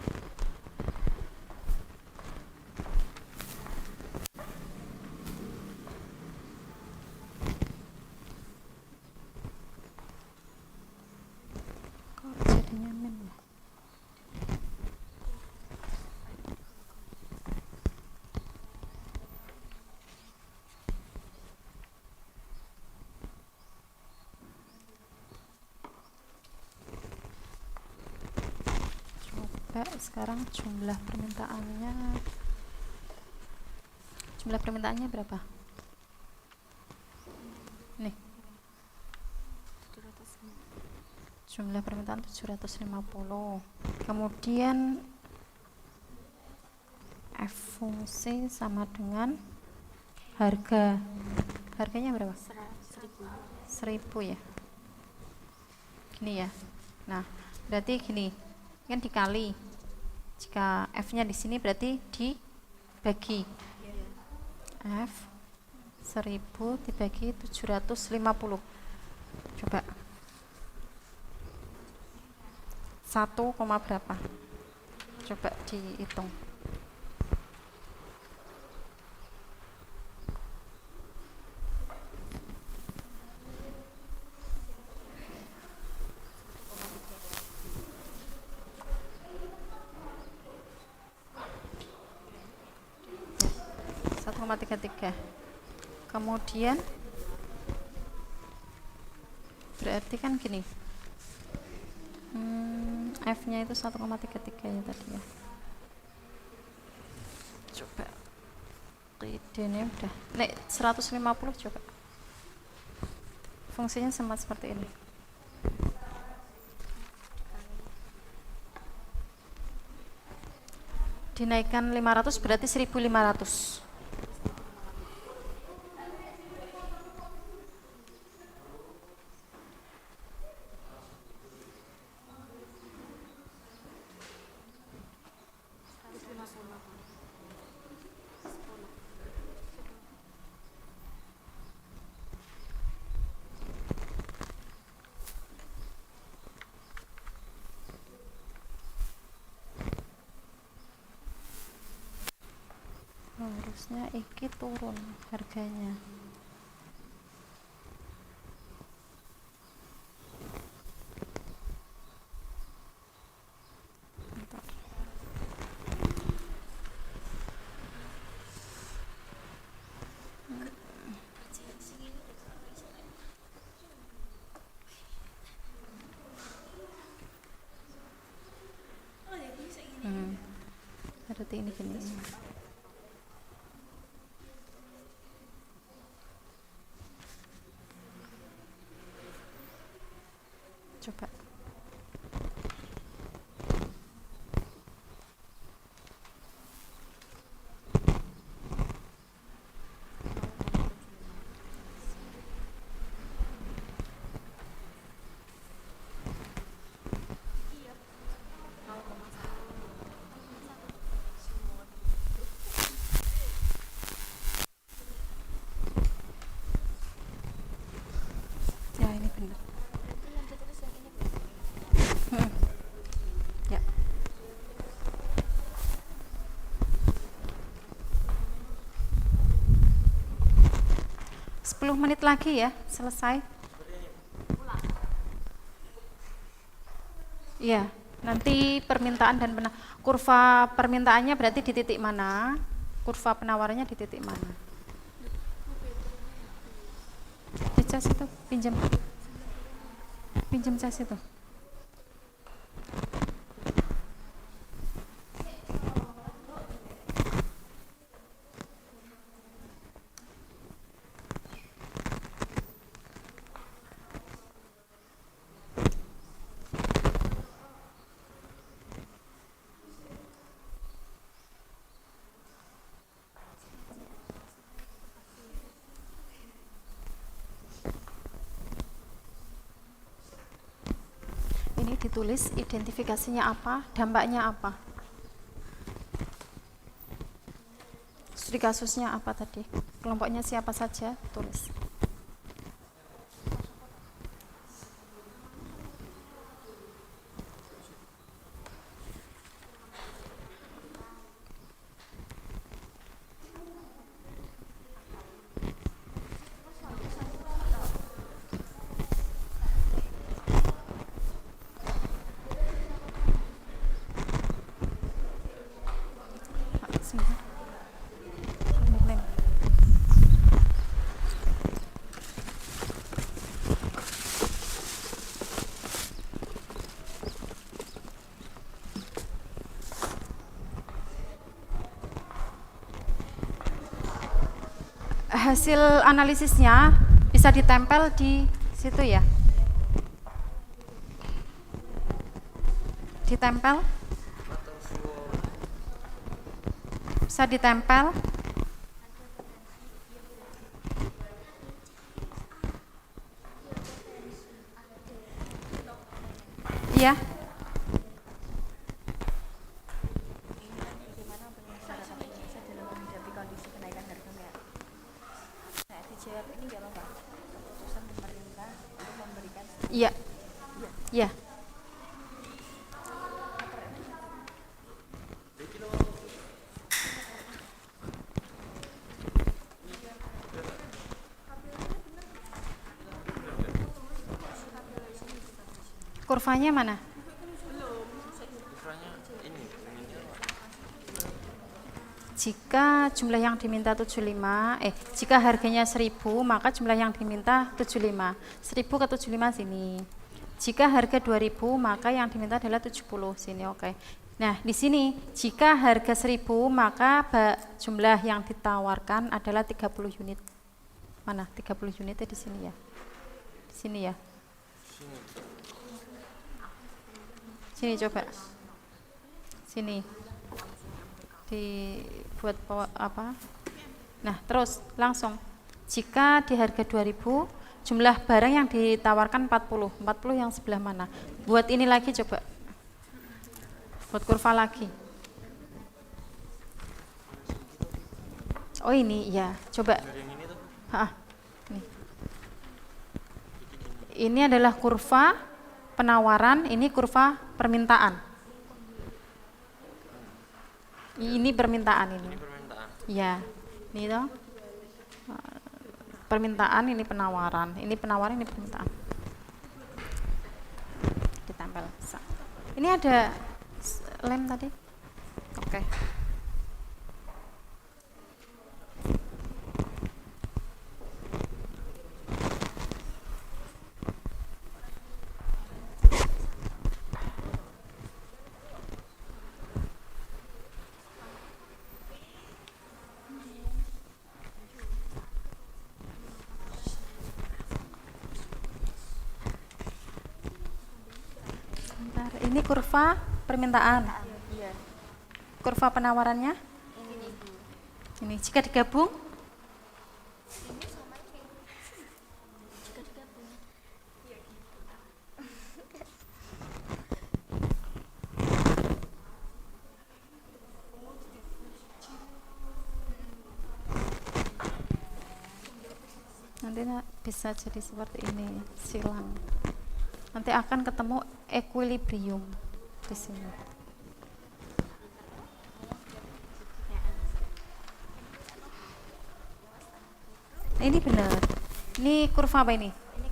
Kok jadinya min ya? Coba sekarang jumlah permintaannya berapa? Nih. Jumlah permintaan 750. Kemudian F fungsi sama dengan harga. Harganya berapa? 1000 ya. Gini ya. Nah, berarti gini. Kan dikali. Jika F-nya di sini berarti dibagi. F 1000 dibagi 750. Coba. 1, berapa? Coba dihitung. Ya, 1,33. Kemudian berarti kan gini. F-nya itu 1,33 ya tadi ya. Coba ide-nya udah. Nek 150 coba. Fungsinya sama seperti ini. Dinaikkan 500 berarti 1500. Harusnya iki turun harganya. Bentar. Berarti ini gini. Coba. Ya, ini benar. Ya. 10 menit lagi ya, selesai. Iya, nanti permintaan dan kurva permintaannya berarti di titik mana, kurva penawarannya di titik mana. Di cas itu, pinjam cas itu. Ini ditulis identifikasinya apa, dampaknya apa. Studi kasusnya apa tadi, kelompoknya siapa saja, tulis. Hasil analisisnya bisa ditempel di situ ya. Ditempel. Bisa ditempel. Iya. Iya. Iya. Kurvanya mana? Jika jumlah yang diminta 75, jika harganya 1000, maka jumlah yang diminta 75. 1000 ke 75 sini. Jika harga 2000, maka yang diminta adalah 70 sini, oke. Nah, di sini jika harga 1000, maka jumlah yang ditawarkan adalah 30 unit. Mana? 30 unitnya di sini ya. Di sini ya. Sini coba. Sini. Dibuat apa? Nah, terus langsung. Jika di harga 2000, jumlah barang yang ditawarkan 40. 40 yang sebelah mana? Buat ini lagi coba. Buat kurva lagi. Oh, ini ya. Coba. Nih. Ini adalah kurva penawaran, ini kurva permintaan. Ini permintaan ini. Ya, ini toh. Permintaan ini penawaran, ini penawaran ini permintaan. Ditempel. Ini ada lem tadi. Oke. Ini kurva permintaan. Kurva penawarannya? Ini jika digabung? Nanti bisa jadi seperti ini, silang. Nanti akan ketemu equilibrium di sini. Ini benar. Ini kurva apa ini? Ini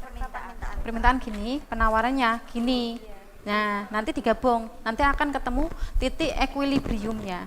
permintaan gini, penawarannya gini. Nah, nanti digabung, nanti akan ketemu titik equilibriumnya.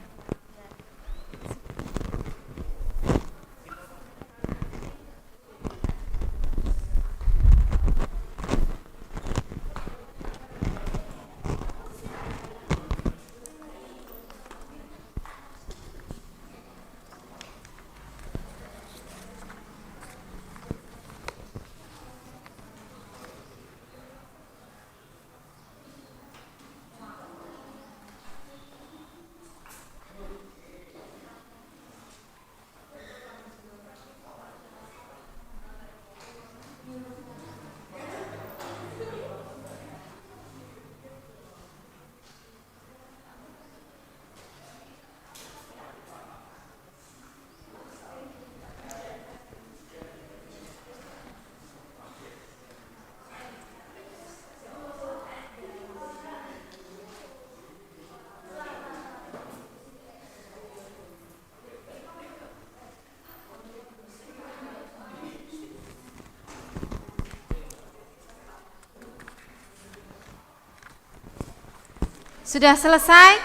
Sudah selesai?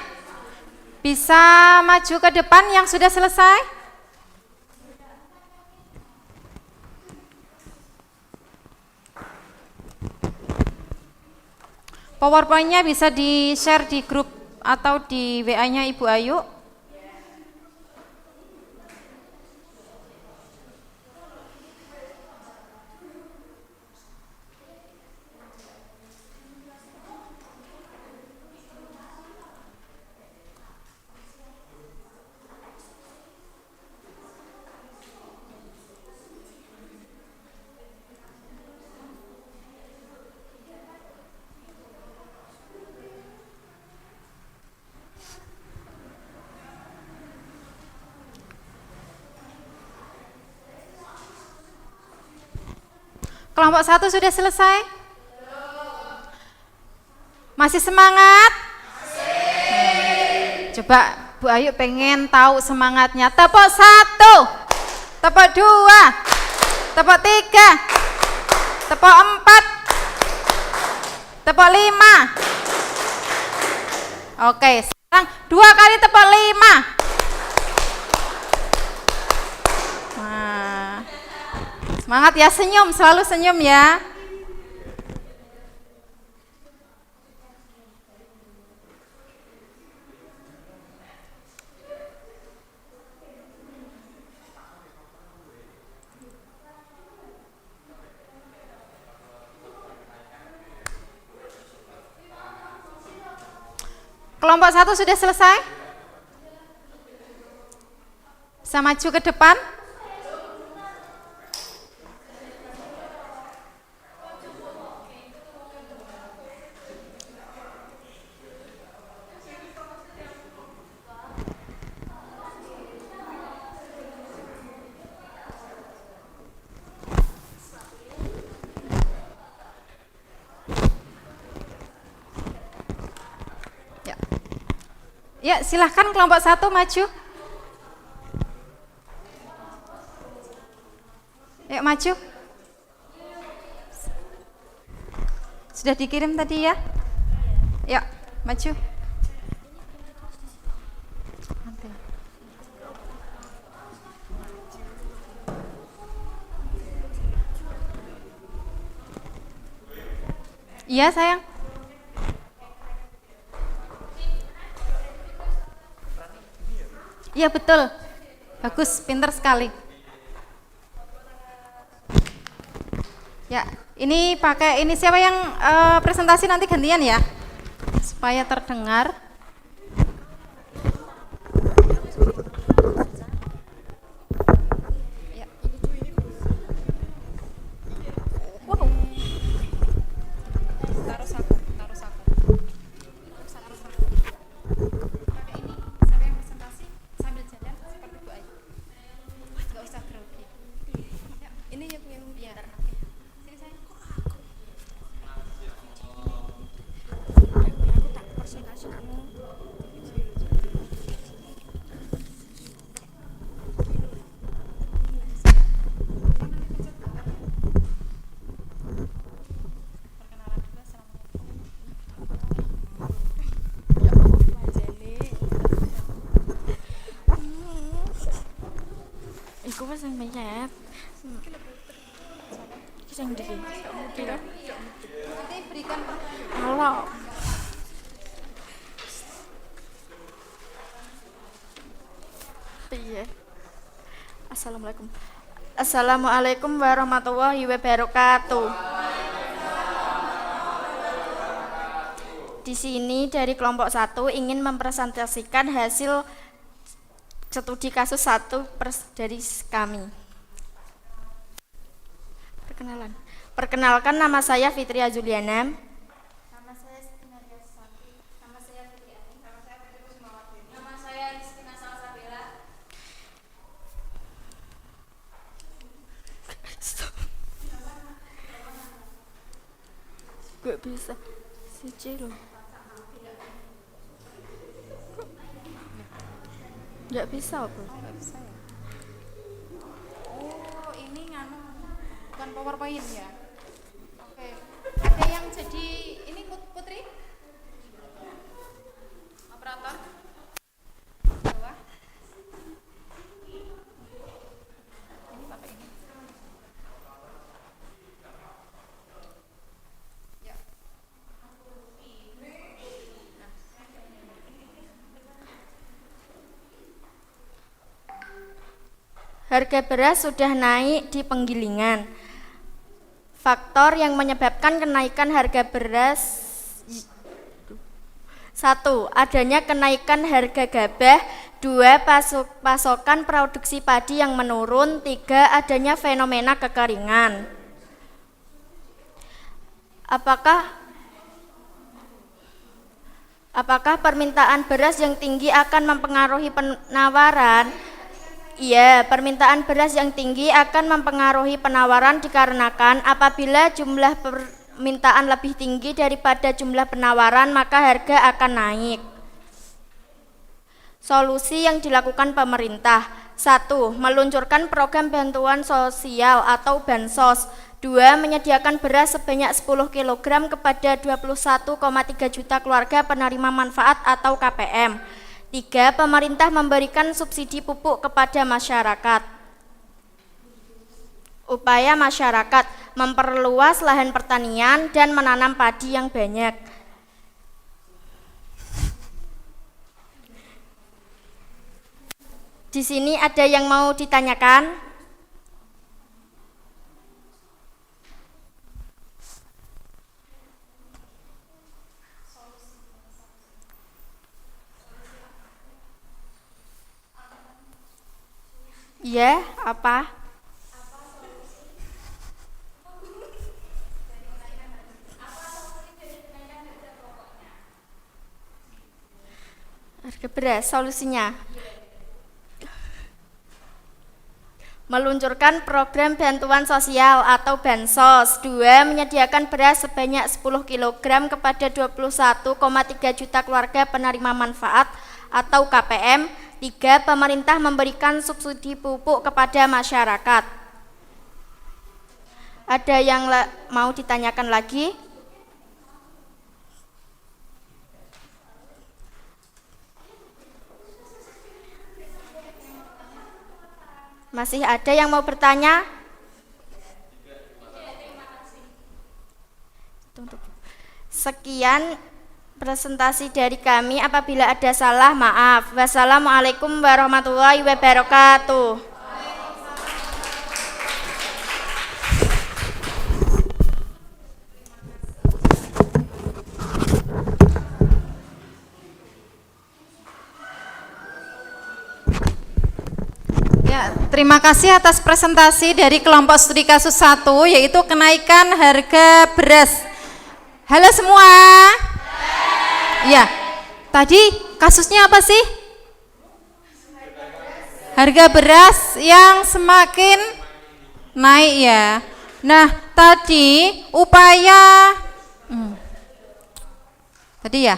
Bisa maju ke depan yang sudah selesai? PowerPoint-nya bisa di-share di grup atau di WA-nya Ibu Ayu. Kelompok 1 sudah selesai? Masih semangat? Coba Bu Ayu pengen tahu semangatnya. Tepuk 1, tepuk 2, tepuk 3, tepuk 4, tepuk 5. Oke, sekarang 2 kali tepuk 5. Semangat ya, senyum, selalu senyum ya. Kelompok 1 sudah selesai? Bisa maju ke depan? Ya, silahkan kelompok 1 maju. Yuk maju. Sudah dikirim tadi ya? Yuk, maju. Iya, sayang. Iya betul, bagus, pinter sekali. Ya, ini pakai ini siapa yang presentasi nanti gantian ya, supaya terdengar. Ya. Wow. Taruh saku. Iku wis sing menyet. Sing ndi? Nanti berikan Halo. Iya. Assalamualaikum. Assalamualaikum warahmatullahi wabarakatuh. Di sini dari kelompok 1 ingin mempresentasikan hasil studi kasus 1 dari kami. Perkenalkan, nama saya Fitria Juliana. Nama saya Sinaria Sakti. Nama saya Fitri Ani. Nama saya Fitri Kusmawati. Nama saya Rizkina Salsabila. Gak bisa. Siji loh. Nggak bisa apa? Nggak bisa ya. Oh, ini nganu bukan PowerPoint ya. Oke. Ada yang jadi ini Putri? Operator? harga beras sudah naik di penggilingan. Faktor yang menyebabkan kenaikan harga beras: 1. Adanya kenaikan harga gabah. 2. Pasokan produksi padi yang menurun. 3. Adanya fenomena kekeringan. Apakah permintaan beras yang tinggi akan mempengaruhi penawaran? Iya, permintaan beras yang tinggi akan mempengaruhi penawaran dikarenakan apabila jumlah permintaan lebih tinggi daripada jumlah penawaran, maka harga akan naik. Solusi yang dilakukan pemerintah: 1. Meluncurkan program bantuan sosial atau bansos. 2. Menyediakan beras sebanyak 10 kg kepada 21,3 juta keluarga penerima manfaat atau KPM. 3. Pemerintah memberikan subsidi pupuk kepada masyarakat. Upaya masyarakat: memperluas lahan pertanian dan menanam padi yang banyak. Di sini ada yang mau ditanyakan? Iya, apa? Harga beras, solusinya: meluncurkan program bantuan sosial atau bansos. 2. Menyediakan beras sebanyak 10 kg kepada 21,3 juta keluarga penerima manfaat atau KPM. 3. Pemerintah memberikan subsidi pupuk kepada masyarakat. Ada yang mau ditanyakan lagi? Masih ada yang mau bertanya? Sekian presentasi dari kami. Apabila ada salah, maaf. Wassalamualaikum warahmatullahi wabarakatuh. Ya, terima kasih atas presentasi dari kelompok studi kasus 1, yaitu kenaikan harga beras. Halo semua. Ya, tadi kasusnya apa sih? Harga beras yang semakin naik ya. Nah, tadi upaya tadi ya.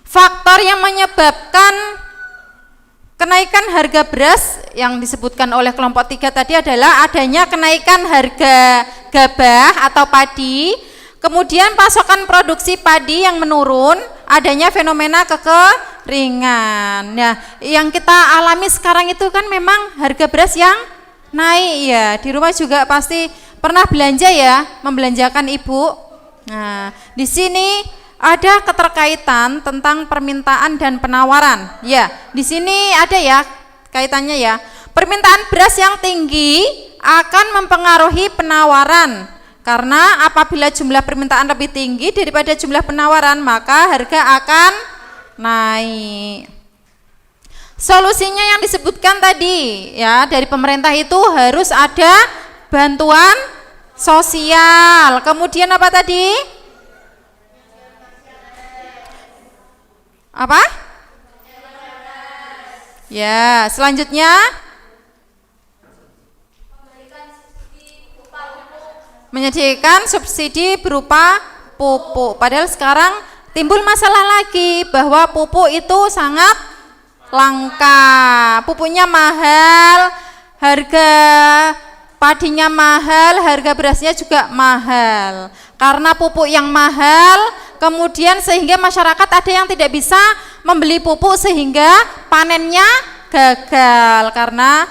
Faktor yang menyebabkan kenaikan harga beras yang disebutkan oleh kelompok 3 tadi adalah adanya kenaikan harga gabah atau padi, kemudian pasokan produksi padi yang menurun, adanya fenomena kekeringan. Nah, yang kita alami sekarang itu kan memang harga beras yang naik ya. Di rumah juga pasti pernah belanja ya, membelanjakan ibu. Nah, di sini ada keterkaitan tentang permintaan dan penawaran. Ya, di sini ada ya kaitannya ya. Permintaan beras yang tinggi akan mempengaruhi penawaran. Karena apabila jumlah permintaan lebih tinggi daripada jumlah penawaran, maka harga akan naik. Solusinya yang disebutkan tadi ya, dari pemerintah itu harus ada bantuan sosial. Kemudian apa tadi? Apa? Ya, selanjutnya menyediakan subsidi berupa pupuk. Padahal sekarang timbul masalah lagi bahwa pupuk itu sangat langka. Pupuknya mahal, harga padinya mahal, harga berasnya juga mahal. Karena pupuk yang mahal, kemudian sehingga masyarakat ada yang tidak bisa membeli pupuk sehingga panennya gagal karena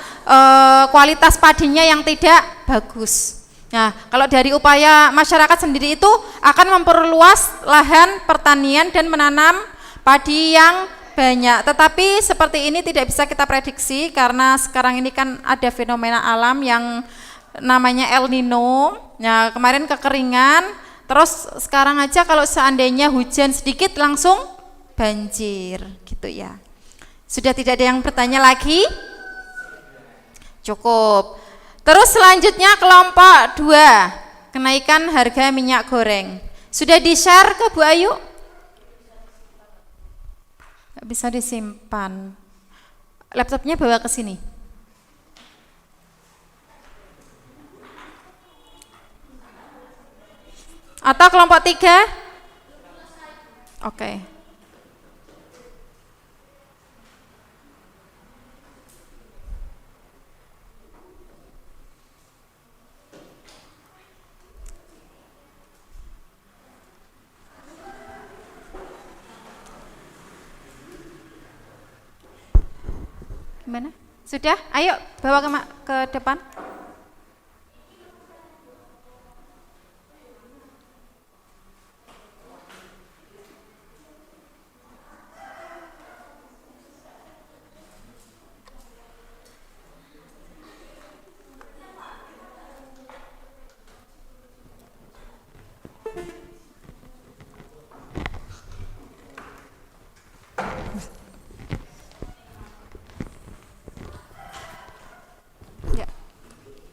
kualitas padinya yang tidak bagus. Nah, kalau dari upaya masyarakat sendiri itu akan memperluas lahan pertanian dan menanam padi yang banyak, tetapi seperti ini tidak bisa kita prediksi karena sekarang ini kan ada fenomena alam yang namanya El Nino. Ya, kemarin kekeringan, terus sekarang aja kalau seandainya hujan sedikit langsung banjir gitu ya. Sudah tidak ada yang bertanya lagi? Cukup. Terus selanjutnya kelompok 2, kenaikan harga minyak goreng. Sudah di-share ke Bu Ayu? Nggak bisa disimpan. Laptopnya bawa ke sini. Atau kelompok 3? Oke. Gimana? Sudah? Ayo bawa ke depan.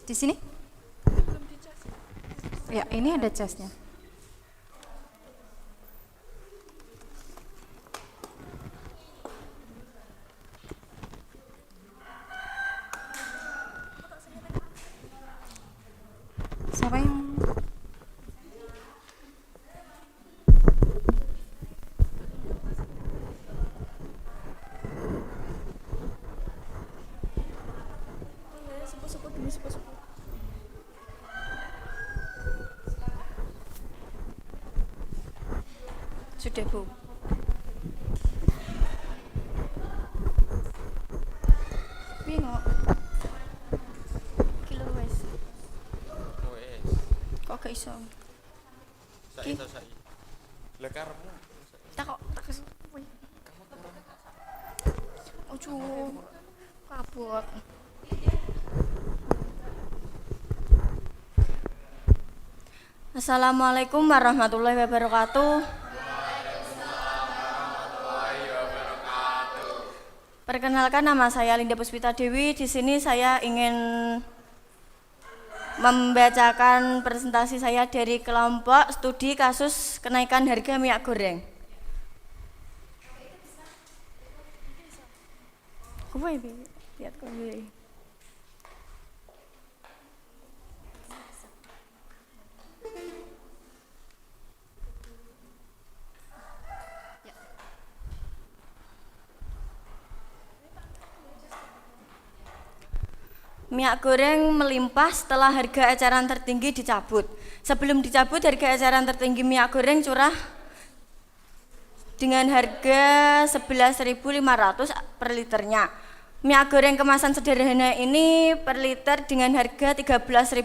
Di sini? Ya, ini ada casnya. Siapa yang sudah Bu? Bingung. Kilo wes. Kok gak iso? Saya. Lah karepmu. Tak ojo kabut. Assalamualaikum warahmatullahi wabarakatuh. Perkenalkan, nama saya Linda Puspita Dewi. Di sini saya ingin membacakan presentasi saya dari kelompok studi kasus kenaikan harga minyak goreng. Lihat kembali. Minyak goreng melimpah setelah harga eceran tertinggi dicabut. Sebelum dicabut, harga eceran tertinggi minyak goreng curah dengan harga 11.500 per liternya. Minyak goreng kemasan sederhana ini per liter dengan harga 13.500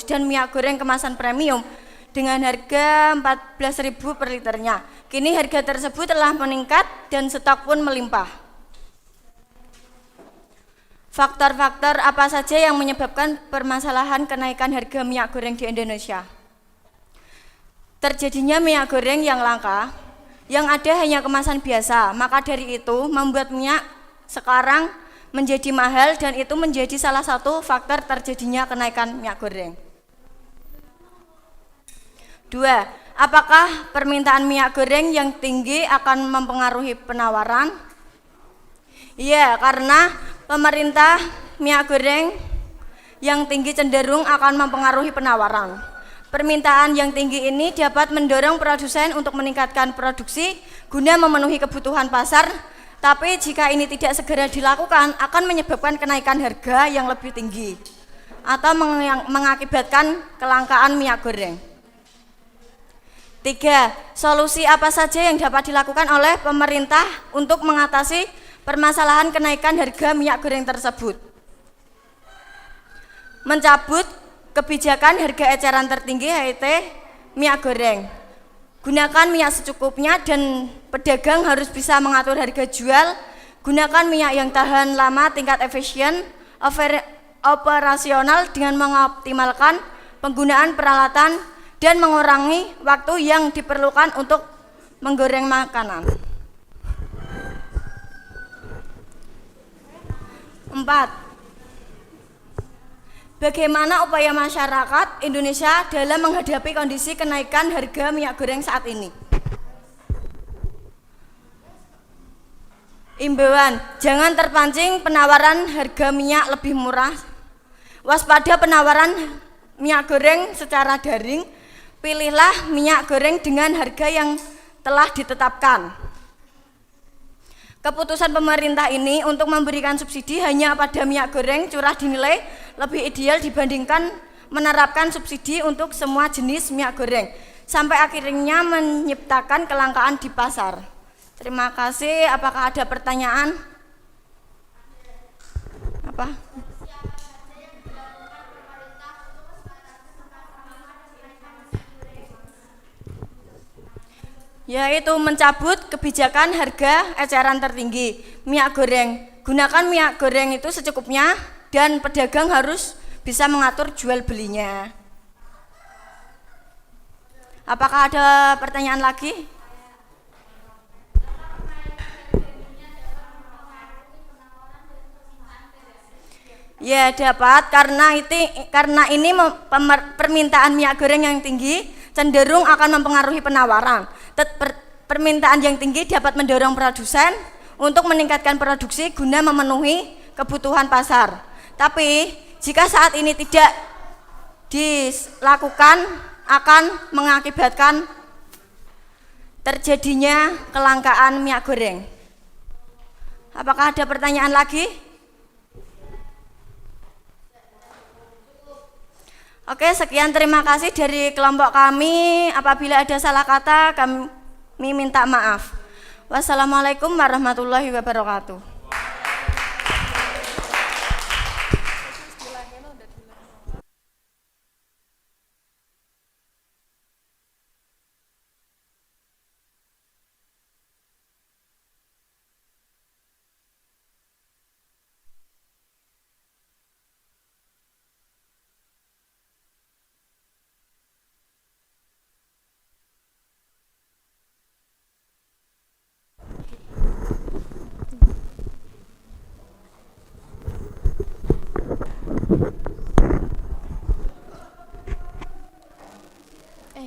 dan minyak goreng kemasan premium dengan harga 14.000 per liternya. Kini harga tersebut telah meningkat dan stok pun melimpah. Faktor-faktor apa saja yang menyebabkan permasalahan kenaikan harga minyak goreng di Indonesia? Terjadinya minyak goreng yang langka, yang ada hanya kemasan biasa, maka dari itu membuat minyak sekarang menjadi mahal dan itu menjadi salah satu faktor terjadinya kenaikan minyak goreng. 2. Apakah permintaan minyak goreng yang tinggi akan mempengaruhi penawaran? Iya, karena pemerintah minyak goreng yang tinggi cenderung akan mempengaruhi penawaran. Permintaan yang tinggi ini dapat mendorong produsen untuk meningkatkan produksi guna memenuhi kebutuhan pasar, tapi jika ini tidak segera dilakukan akan menyebabkan kenaikan harga yang lebih tinggi atau mengakibatkan kelangkaan minyak goreng. 3. Solusi apa saja yang dapat dilakukan oleh pemerintah untuk mengatasi permasalahan kenaikan harga minyak goreng tersebut? Mencabut kebijakan harga eceran tertinggi HET minyak goreng, Gunakan minyak secukupnya dan pedagang harus bisa mengatur harga jual. Gunakan minyak yang tahan lama, tingkat efisien, operasional dengan mengoptimalkan penggunaan peralatan dan mengurangi waktu yang diperlukan untuk menggoreng makanan. 4. Bagaimana upaya masyarakat Indonesia dalam menghadapi kondisi kenaikan harga minyak goreng saat ini? Imbauan, jangan terpancing penawaran harga minyak lebih murah. Waspada penawaran minyak goreng secara daring. Pilihlah minyak goreng dengan harga yang telah ditetapkan. Keputusan pemerintah ini untuk memberikan subsidi hanya pada minyak goreng curah dinilai lebih ideal dibandingkan menerapkan subsidi untuk semua jenis minyak goreng, sampai akhirnya menciptakan kelangkaan di pasar. Terima kasih. Apakah ada pertanyaan? Apa? Yaitu mencabut kebijakan harga eceran tertinggi minyak goreng. Gunakan minyak goreng itu secukupnya dan pedagang harus bisa mengatur jual belinya. Apakah ada pertanyaan lagi? Ya, dapat, karena ini permintaan minyak goreng yang tinggi cenderung akan mempengaruhi penawaran. Permintaan yang tinggi dapat mendorong produsen untuk meningkatkan produksi guna memenuhi kebutuhan pasar. Tapi jika saat ini tidak dilakukan akan mengakibatkan terjadinya kelangkaan minyak goreng. Apakah ada pertanyaan lagi? Oke, sekian, terima kasih dari kelompok kami. Apabila ada salah kata, kami minta maaf. Wassalamualaikum warahmatullahi wabarakatuh.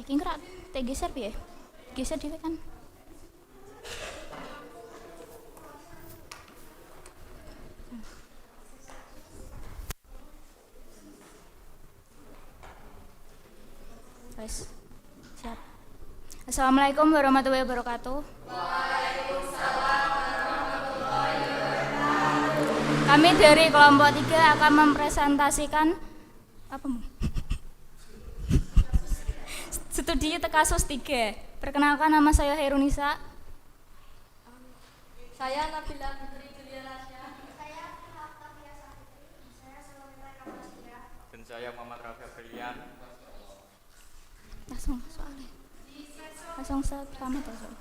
Kira geser piye? Geser dhewe kan. Wes. Siap. Assalamualaikum warahmatullahi wabarakatuh. Waalaikumsalam warahmatullahi wabarakatuh. Kami dari kelompok 3 akan mempresentasikan apa? Studi Kasus 3. Perkenalkan, nama saya Herunisa. Saya Nabila Putri Julianasya. Saya Octavia Saputri. Saya Salomita Kapasya. Dan saya Muhammad Rafi Brilian. Langsung soalnya. Langsung pertama langsung.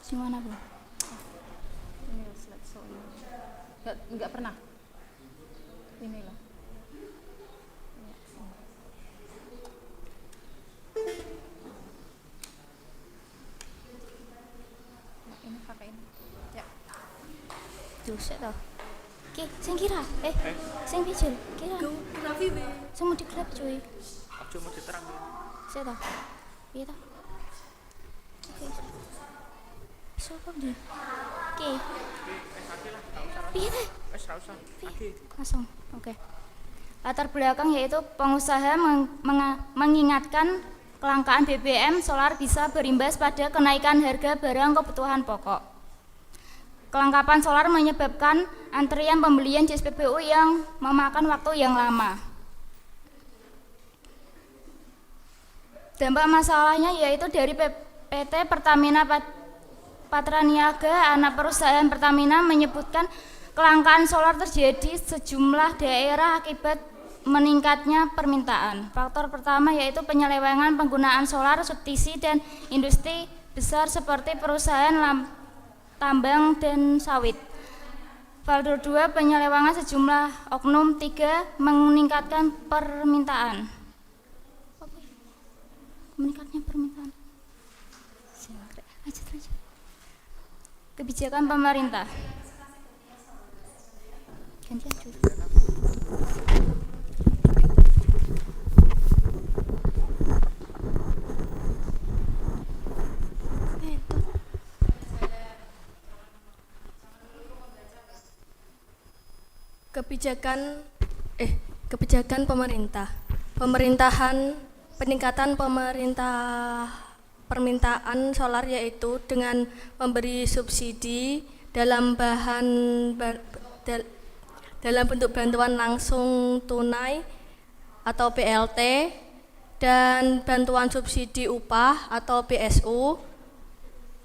Gimana Bu? Ini loh, slideshow-nya. Enggak pernah. Ini loh. Ini pakai ini. Ya. Doset toh. Ki, sing kira. Sing pijil. Kira. Grafi be. Sing mau diklep cuy. Aja mau diterang. Sik toh. Piye toh? Sopo ndi? Ki. Piye teh? Wes ra usah. Langsung. Oke. Latar belakang yaitu pengusaha mengingatkan kelangkaan BBM solar bisa berimbas pada kenaikan harga barang kebutuhan pokok. Kelangkaan solar menyebabkan antrian pembelian JSPBU yang memakan waktu yang lama. Dampak masalahnya yaitu dari PT Pertamina Patraniaga, anak perusahaan Pertamina, menyebutkan kelangkaan solar terjadi sejumlah daerah akibat meningkatnya permintaan. Faktor pertama yaitu penyelewengan penggunaan solar subsidi dan industri besar seperti perusahaan tambang dan sawit. Faktor 2, penyelewengan sejumlah oknum. 3, meningkatkan permintaan. Meningkatnya permintaan. Kebijakan pemerintah. Gantian dulu. Kebijakan pemerintah. Peningkatan permintaan solar yaitu dengan memberi subsidi dalam bentuk bantuan langsung tunai atau BLT dan bantuan subsidi upah atau BSU,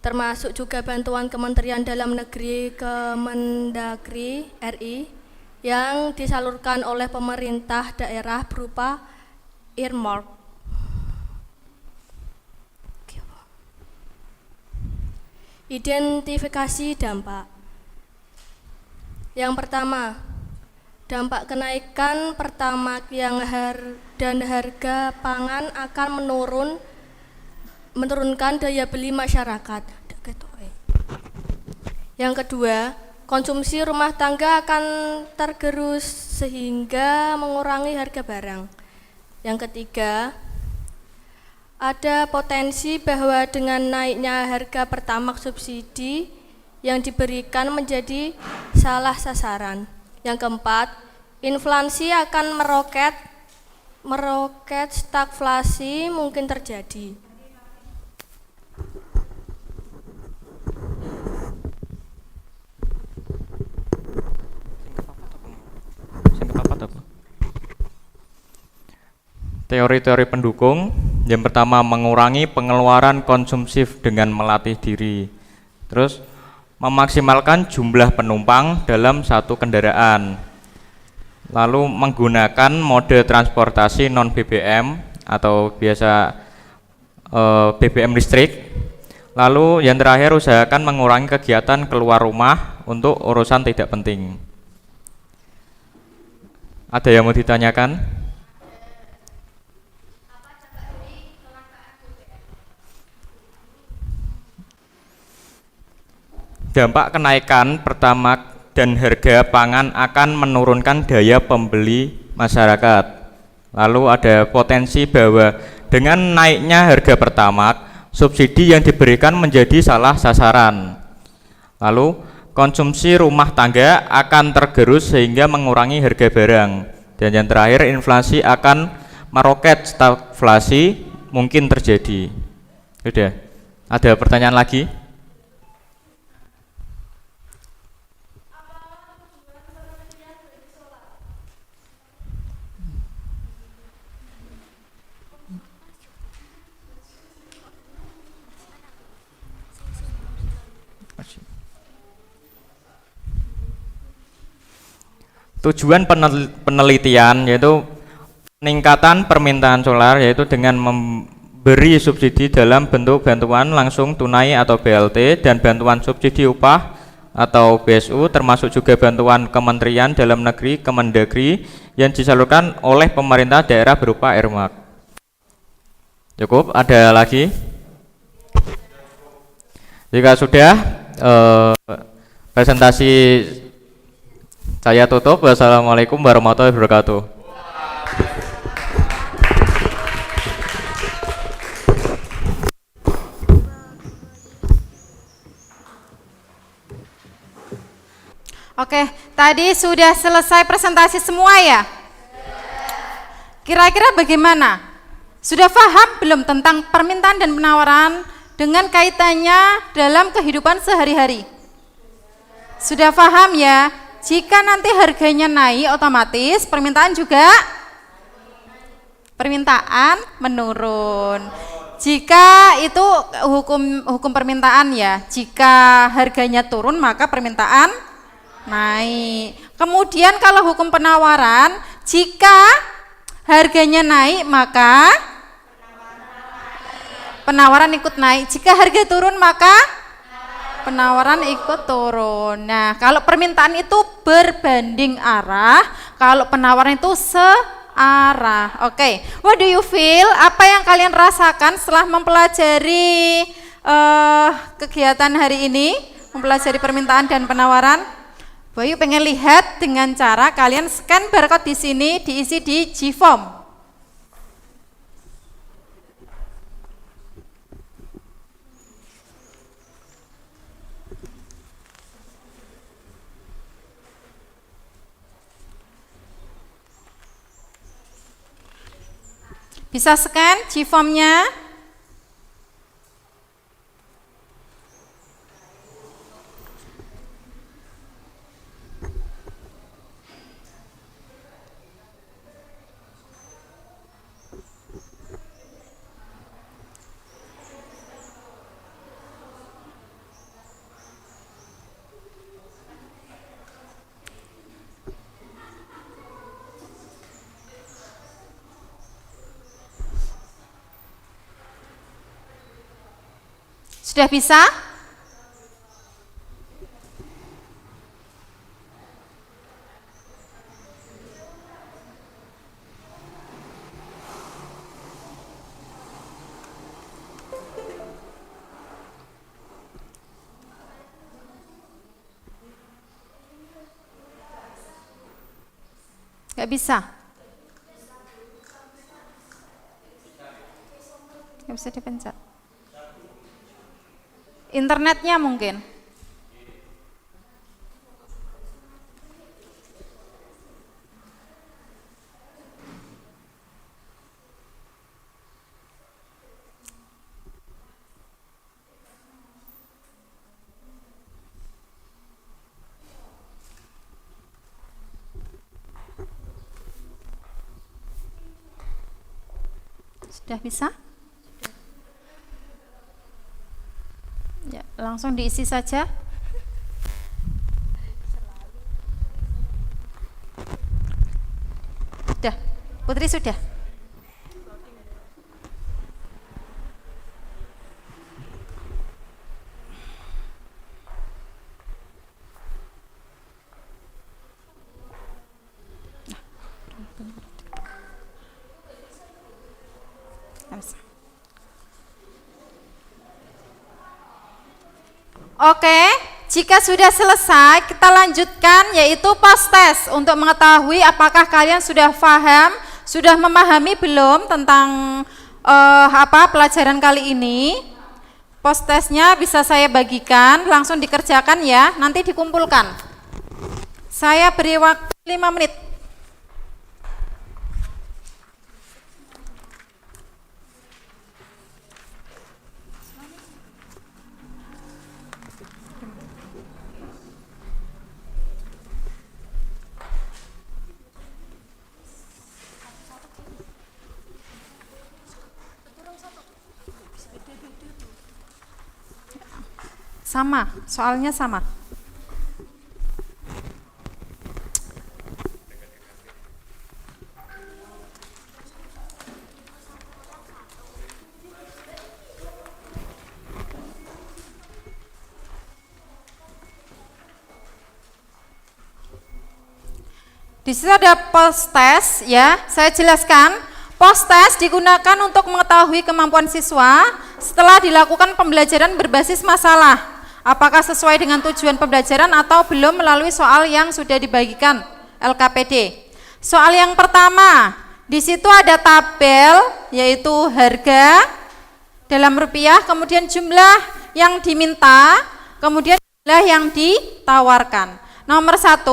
termasuk juga bantuan Kementerian Dalam Negeri Kemendagri RI yang disalurkan oleh pemerintah daerah berupa earmark. Identifikasi dampak. Yang pertama, dampak kenaikan pertamax dan harga pangan akan menurunkan daya beli masyarakat. Yang kedua, konsumsi rumah tangga akan tergerus sehingga mengurangi harga barang. Yang ketiga, ada potensi bahwa dengan naiknya harga pertamax subsidi yang diberikan menjadi salah sasaran. Yang keempat, inflasi akan meroket, stagflasi mungkin terjadi. Teori-teori pendukung. Yang pertama, mengurangi pengeluaran konsumtif dengan melatih diri. Terus, memaksimalkan jumlah penumpang dalam satu kendaraan. Lalu menggunakan mode transportasi non BBM atau biasa BBM listrik. Lalu yang terakhir, usahakan mengurangi kegiatan keluar rumah untuk urusan tidak penting. Ada yang mau ditanyakan? Dampak kenaikan pertamax dan harga pangan akan menurunkan daya pembeli masyarakat. Lalu ada potensi bahwa dengan naiknya harga pertamax, subsidi yang diberikan menjadi salah sasaran. Lalu konsumsi rumah tangga akan tergerus sehingga mengurangi harga barang. Dan yang terakhir, inflasi akan meroket, stagflasi mungkin terjadi. Sudah. Ada pertanyaan lagi? Tujuan penelitian yaitu peningkatan permintaan solar yaitu dengan memberi subsidi dalam bentuk bantuan langsung tunai atau BLT dan bantuan subsidi upah atau BSU, termasuk juga bantuan Kementerian Dalam Negeri Kemendagri yang disalurkan oleh pemerintah daerah berupa earmark. Cukup? Ada lagi? Jika sudah, presentasi saya tutup. Wassalamualaikum warahmatullahi wabarakatuh. Oke, tadi sudah selesai presentasi semua ya? Kira-kira bagaimana? Sudah paham belum tentang permintaan dan penawaran dengan kaitannya dalam kehidupan sehari-hari? Sudah paham ya? Jika nanti harganya naik, otomatis permintaan menurun. jika itu hukum permintaan ya, jika harganya turun maka permintaan naik. Kemudian kalau hukum penawaran, jika harganya naik maka penawaran ikut naik. Jika harga turun maka penawaran ikut turun. Nah, kalau permintaan itu berbanding arah, kalau penawaran itu searah. Oke, what do you feel? Apa yang kalian rasakan setelah mempelajari kegiatan hari ini, mempelajari permintaan dan penawaran? Bayu pengen lihat dengan cara kalian scan barcode di sini, diisi di G-form. Bisa scan G-form-nya? Sudah bisa? Nggak bisa? Nggak bisa dipencet. Internetnya mungkin. Sudah bisa? Ya, langsung diisi saja. Sudah, Putri sudah. Oke, jika sudah selesai, kita lanjutkan yaitu post test untuk mengetahui apakah kalian sudah paham, sudah memahami belum tentang pelajaran kali ini. Post testnya bisa saya bagikan, langsung dikerjakan ya, nanti dikumpulkan. Saya beri waktu 5 menit. Sama, soalnya sama. Di situ ada post test ya, saya jelaskan. Post test digunakan untuk mengetahui kemampuan siswa setelah dilakukan pembelajaran berbasis masalah. Apakah sesuai dengan tujuan pembelajaran atau belum melalui soal yang sudah dibagikan LKPD. Soal yang pertama, di situ ada tabel yaitu harga dalam rupiah, kemudian jumlah yang diminta, kemudian jumlah yang ditawarkan. Nomor 1,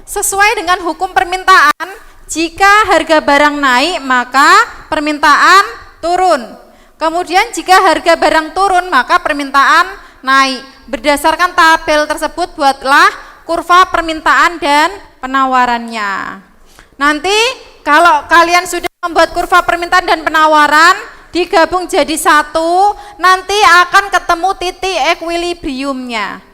sesuai dengan hukum permintaan, jika harga barang naik maka permintaan turun. Kemudian jika harga barang turun maka permintaan naik. Berdasarkan tabel tersebut buatlah kurva permintaan dan penawarannya. Nanti kalau kalian sudah membuat kurva permintaan dan penawaran, digabung jadi satu, nanti akan ketemu titik equilibriumnya.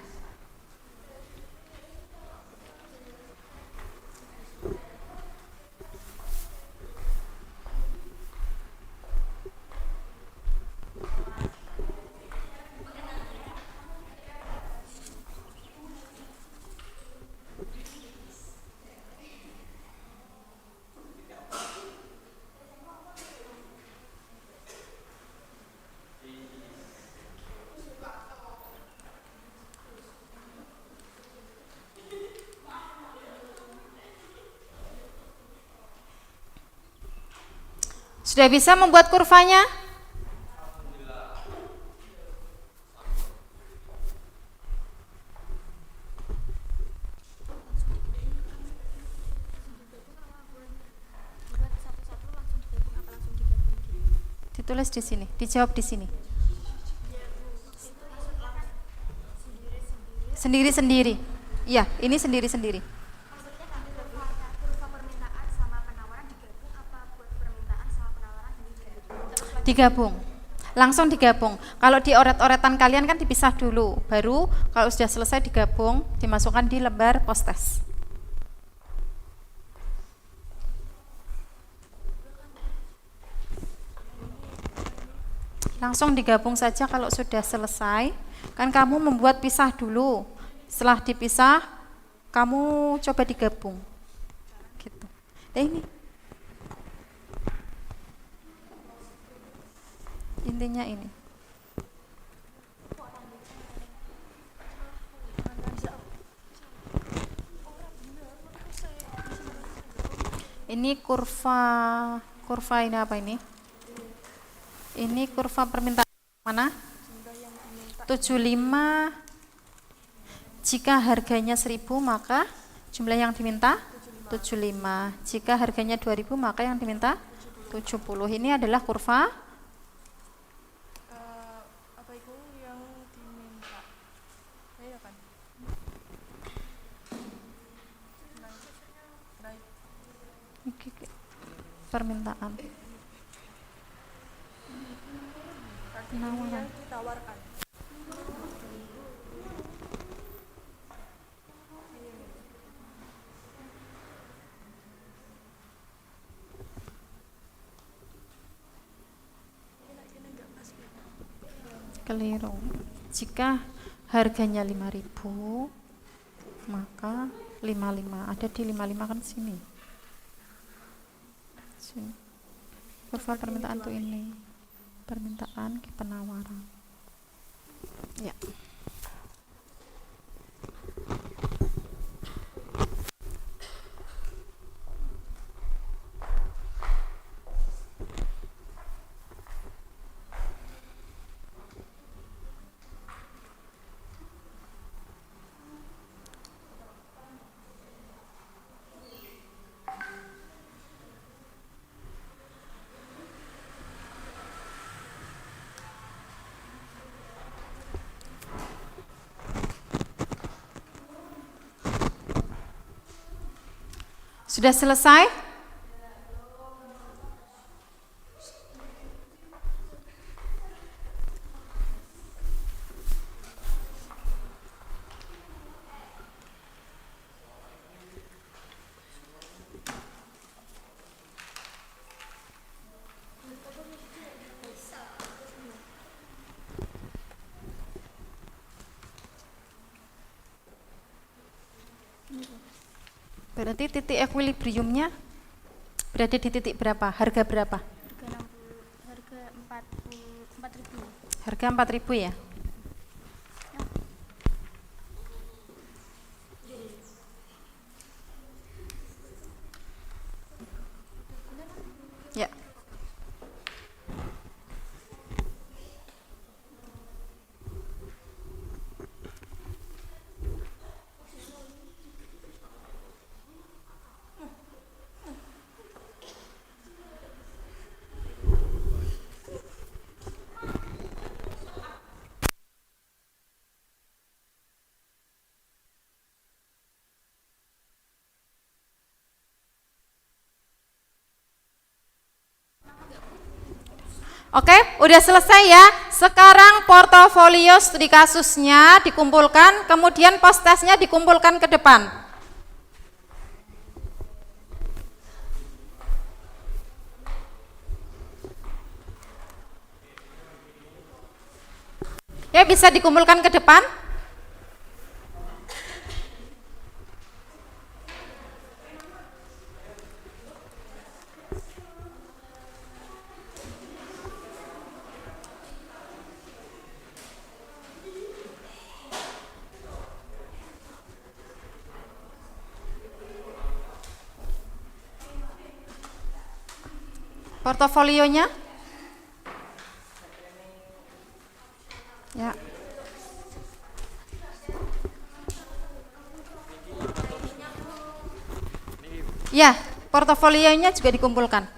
Sudah bisa membuat kurvanya? Ditulis di sini, dijawab di sini. Sendiri-sendiri. Iya, ini sendiri-sendiri. Digabung, langsung digabung. Kalau di oret-oretan kalian kan dipisah dulu, baru kalau sudah selesai digabung, dimasukkan di lembar post-test. Langsung digabung saja kalau sudah selesai. Kan kamu membuat pisah dulu, setelah dipisah, kamu coba digabung. Gitu. Ini intinya ini. Ini kurva ini apa ini? Ini kurva permintaan mana? 75. Jika harganya 1.000 maka jumlah yang diminta 75. Jika harganya 2.000 maka yang diminta 70. Ini adalah kurva permintaan penawaran. Keliru. Jika harganya 5.000 maka 55. Ada di 55 kan sini. Kurva permintaan tuh ini, permintaan ke penawaran. Ya. Sudah selesai? Berarti titik equilibriumnya berada di titik berapa? Harga berapa? Harga 4.000. Harga 4.000 ya? Ya. Oke, udah selesai ya. Sekarang portofolio studi kasusnya dikumpulkan, kemudian post testnya dikumpulkan ke depan. Ya, bisa dikumpulkan ke depan. Portofolionya. Ya. Ya, portofolionya juga dikumpulkan.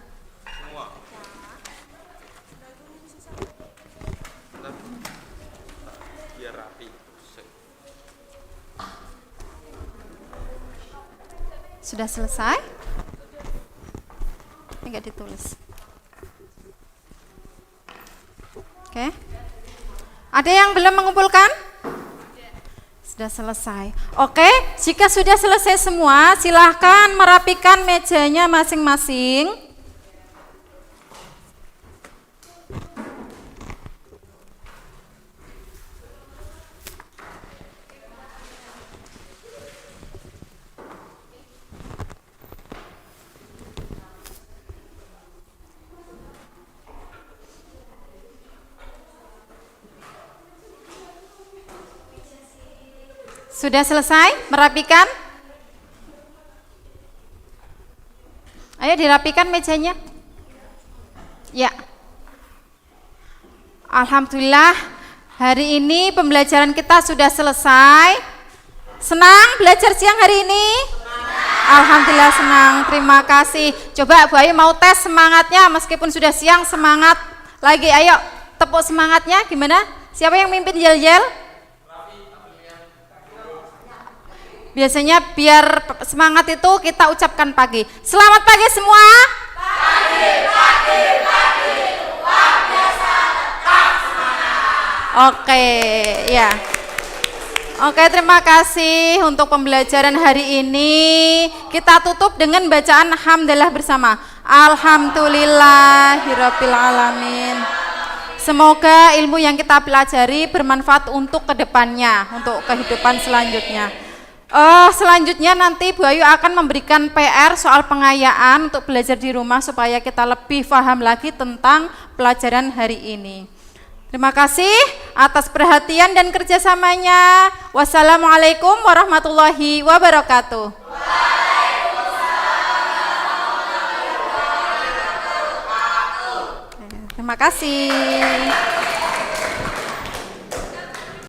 Biar rapi. Sudah selesai? Enggak ditulis. Oke. Ada yang belum mengumpulkan? Sudah selesai. Oke, jika sudah selesai semua, silahkan merapikan mejanya masing-masing. Sudah selesai merapikan? Ayo dirapikan mejanya. Ya. Alhamdulillah, hari ini pembelajaran kita sudah selesai. Senang belajar siang hari ini? Alhamdulillah senang, terima kasih. Coba Bu Ayu mau tes semangatnya, meskipun sudah siang, semangat lagi. Ayo tepuk semangatnya, gimana? Siapa yang mimpin yel-yel? Biasanya biar semangat itu kita ucapkan pagi. Selamat pagi semua. Pagi, luar biasa, tetap semangat. Oke, ya. Oke, terima kasih untuk pembelajaran hari ini. Kita tutup dengan bacaan hamdalah bersama. Alhamdulillahirabbil alamin. Semoga ilmu yang kita pelajari bermanfaat untuk kedepannya, untuk kehidupan selanjutnya. Selanjutnya nanti Bu Ayu akan memberikan PR soal pengayaan untuk belajar di rumah supaya kita lebih paham lagi tentang pelajaran hari ini. Terima kasih atas perhatian dan kerjasamanya. Wassalamualaikum warahmatullahi wabarakatuh. Terima kasih.